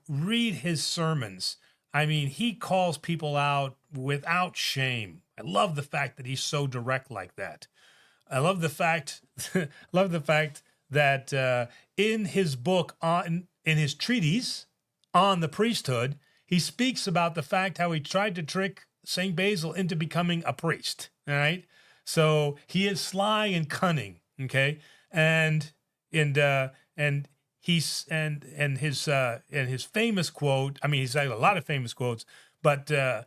read his sermons, I mean, he calls people out without shame. I love the fact that he's so direct like that. I love the fact, that in his book in his treatise on the priesthood, he speaks about the fact how he tried to trick Saint Basil into becoming a priest. All right, so he is sly and cunning. Okay, and his famous quote. I mean, he's had a lot of famous quotes, but the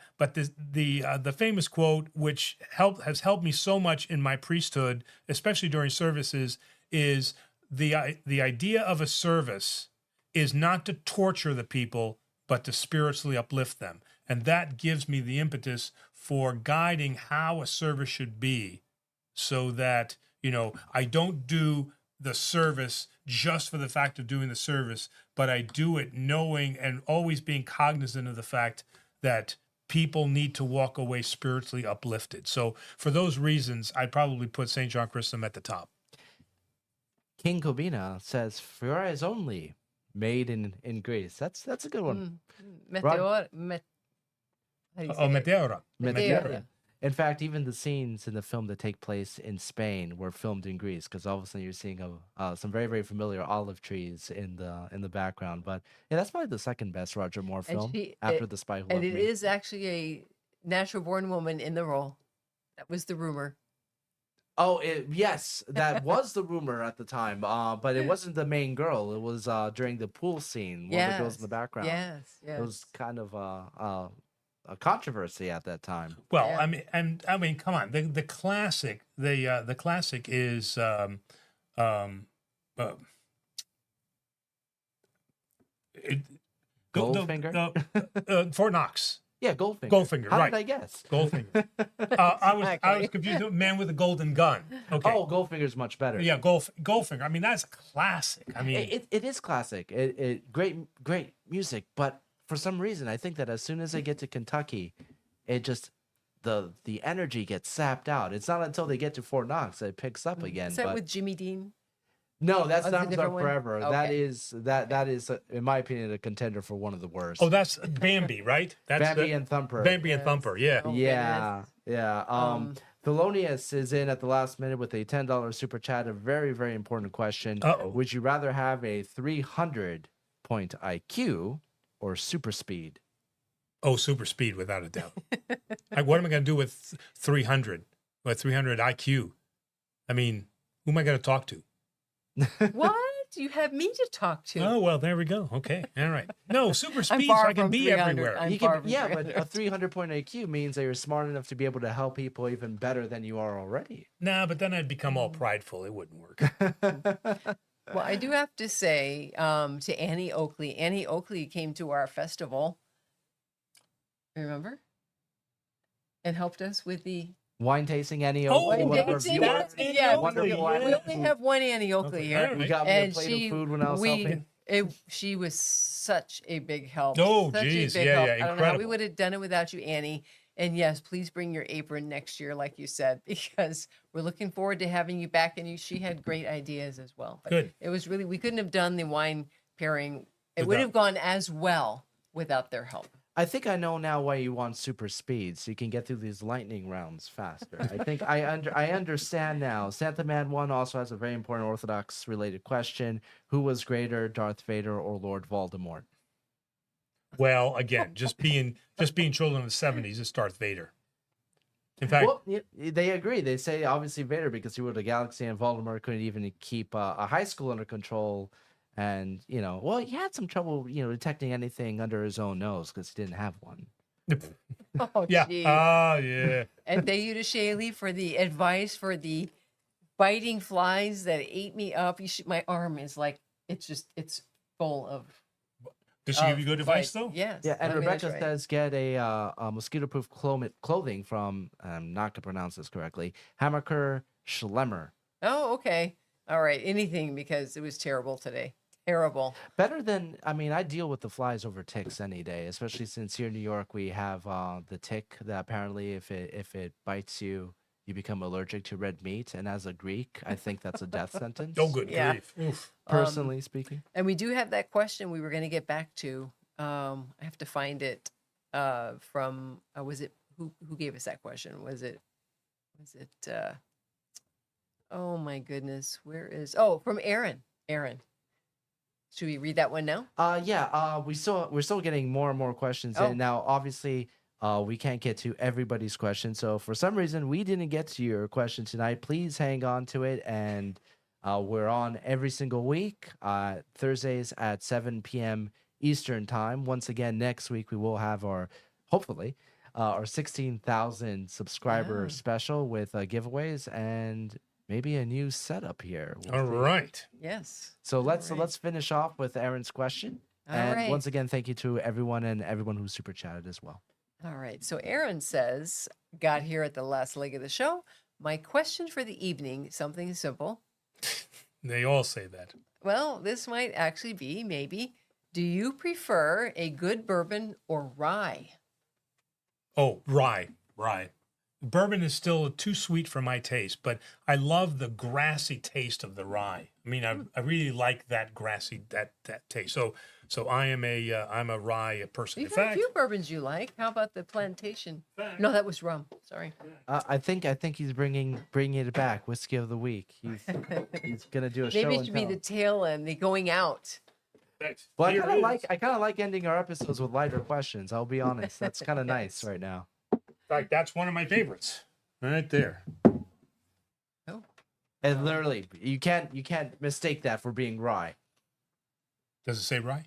famous quote, which has helped me so much in my priesthood, especially during services, is the idea of a service is not to torture the people, but to spiritually uplift them, and that gives me the impetus for guiding how a service should be, so that I don't do the service just for the fact of doing the service, but I do it knowing and always being cognizant of the fact that people need to walk away spiritually uplifted. So for those reasons, I'd probably put St. John Chrysostom at the top. King Kobina says, "Furores only, made in Greece." That's a good one. Meteora. Meteora. Meteora. In fact, even the scenes in the film that take place in Spain were filmed in Greece, because all of a sudden you're seeing some very, very familiar olive trees in the background. But yeah, that's probably the second best Roger Moore film after The Spy Who Loved Me. And it Me. is actually a natural-born woman in the role. That was the rumor. Oh, yes, that was the rumor at the time, but it wasn't the main girl. It was during the pool scene, one of the girls in the background. Yes. It was kind of a controversy at that time. Well, yeah. I mean, come on. The classic, the classic is Goldfinger? Fort Knox. Yeah, Goldfinger. Goldfinger. How right. did I guess? Goldfinger. I was confused with Man with a Golden Gun. Okay. Oh, Goldfinger's much better. Yeah, Goldfinger. I mean, that's a classic. I mean, it is classic. Great music, but for some reason, I think that as soon as they get to Kentucky, it just the energy gets sapped out. It's not until they get to Fort Knox that it picks up again. Is that with Jimmy Dean? No, that's Time's Up one? Forever. Okay. That is in my opinion, a contender for one of the worst. Oh, that's Bambi, right? That's Bambi and Thumper. Bambi and Thumper, yeah. Oh, yeah. Thelonious is in at the last minute with a $10 super chat. A very, very important question. Uh-oh. Would you rather have a 300-point IQ or super speed? Oh, super speed, without a doubt. What am I going to do with 300? With 300 IQ? I mean, who am I going to talk to? What? You have me to talk to. Oh, well, there we go. Okay. All right. No, super speed, so I can be everywhere. But a 300-point IQ means that you're smart enough to be able to help people even better than you are already. Nah, but then I'd become all prideful. It wouldn't work. Well, I do have to say to Annie Oakley. Annie Oakley came to our festival. Remember? And helped us with the wine tasting Annie Oakley. Wine tasting, yeah. Wonderful. We only have one Annie Oakley here. You got me a plate of food when I was helping. She was such a big help. Oh, such geez. a big Yeah, help. yeah, I don't know how we incredible. would have done it without you, Annie. And yes, please bring your apron next year, like you said, because we're looking forward to having you back. And she had great ideas as well. But Good. it was really, we couldn't have done the wine pairing. It would Without- have gone as well without their help. I think I know now why you want super speed, so you can get through these lightning rounds faster. I think I understand now. Santa Man 1 also has a very important Orthodox related question. Who was greater, Darth Vader or Lord Voldemort? Well, again, just being children of the 70s, it's Darth Vader. In fact, Well, they agree. They say obviously Vader because he ruled a galaxy, and Voldemort couldn't even keep a high school under control. And well, he had some trouble, detecting anything under his own nose because he didn't have one. Oh, yeah. geez. Yeah. And thank you to Shaylee for the advice for the biting flies that ate me up. My arm is like, it's full of. Did she give you good advice, bites. though? Yes. Yeah, and I mean, that's Rebecca right. says get a mosquito-proof clothing from, I'm not gonna pronounce this correctly, Hammaker Schlemmer. Oh, okay. All right. Anything, because it was terrible today. Terrible. Better than, I deal with the flies over ticks any day, especially since here in New York we have the tick that apparently if it bites you, you become allergic to red meat. And as a Greek, I think that's a death sentence. Oh, good Yeah. grief. Oof. Personally speaking. And we do have that question we were going to get back to. I have to find it from, was it, who gave us that question? Was it, oh my goodness, from Aaron. Should we read that one now? We're still getting more and more questions Oh. in. Now, obviously, we can't get to everybody's question. So for some reason we didn't get to your question tonight. Please hang on to it. And we're on every single week, Thursdays at 7 p.m. Eastern time. Once again, next week we will have hopefully, our 16,000 subscriber special with giveaways and maybe a new setup here. All right. Yes. So let's right. finish off with Aaron's question. All And right. once again, thank you to everyone who super chatted as well. All right. So Aaron says, got here at the last leg of the show. My question for the evening, something simple. They all say that. Well, this might actually be maybe. Do you prefer a good bourbon or rye? Oh, rye. Bourbon is still too sweet for my taste, but I love the grassy taste of the rye. I mean, I really like that grassy that taste. So I'm a rye person. You've In had a fact, few bourbons you like. How about the plantation? No, that was rum. Sorry. I think he's bringing it back. Whiskey of the week. He's gonna do a show. Maybe it and should be tell. the tail end, the going out. thanks. Well, Here it is. I kind of like ending our episodes with lighter questions. I'll be honest. That's kind of nice right now. In fact, that's one of my favorites, right there. Oh, And literally, you can't mistake that for being rye Does it say rye?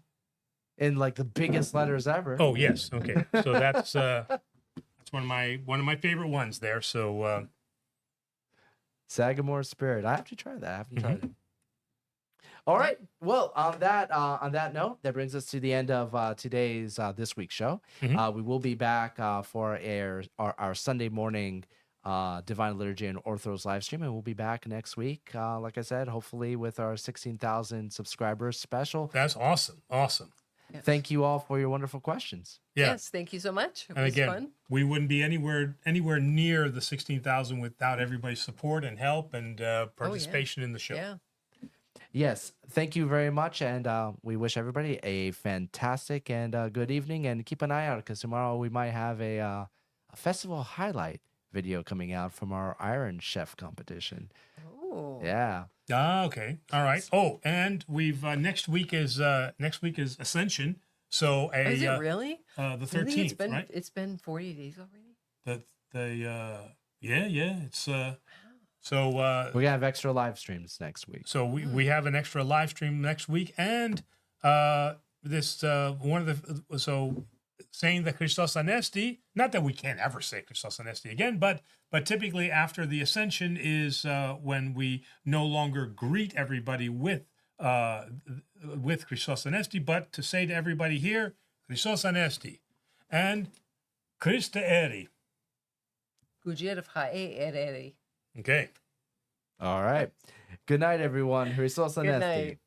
in like the biggest letters ever. Oh yes. Okay. So that's one of my favorite ones there. So Sagamore Spirit. I have to try that. I haven't tried it. All right. Well, on that note, that brings us to the end of today's this week's show. We will be back for our Sunday morning Divine Liturgy and Orthodox live stream, and we'll be back next week. Like I said, hopefully with our 16,000 subscribers special. that's awesome. Awesome. yes. Thank you all for your wonderful questions. Yeah. Yes, thank you so much. It And was again, fun. we wouldn't be anywhere near the 16,000 without everybody's support and help and participation in the show. Yeah. Yes, thank you very much, and we wish everybody a fantastic and good evening. And keep an eye out because tomorrow we might have a festival highlight video coming out from our Iron Chef competition. Oh. Yeah. Okay. All right. Oh, and we've next week is Ascension. So Is it really? the Really? 13th, right? It's been 40 days already. It's so We're gonna have extra live streams next week. so we have an extra live stream next week, and this one of the so saying the Christos Anesti. Not that we can't ever say Christos Anesti again, but typically after the Ascension is when we no longer greet everybody with Christos Anesti, but to say to everybody here Christos Anesti and Christe eri. Gujier of Hae Ereri. Okay. All right. Good night, everyone. Hristos Good Anesti. night.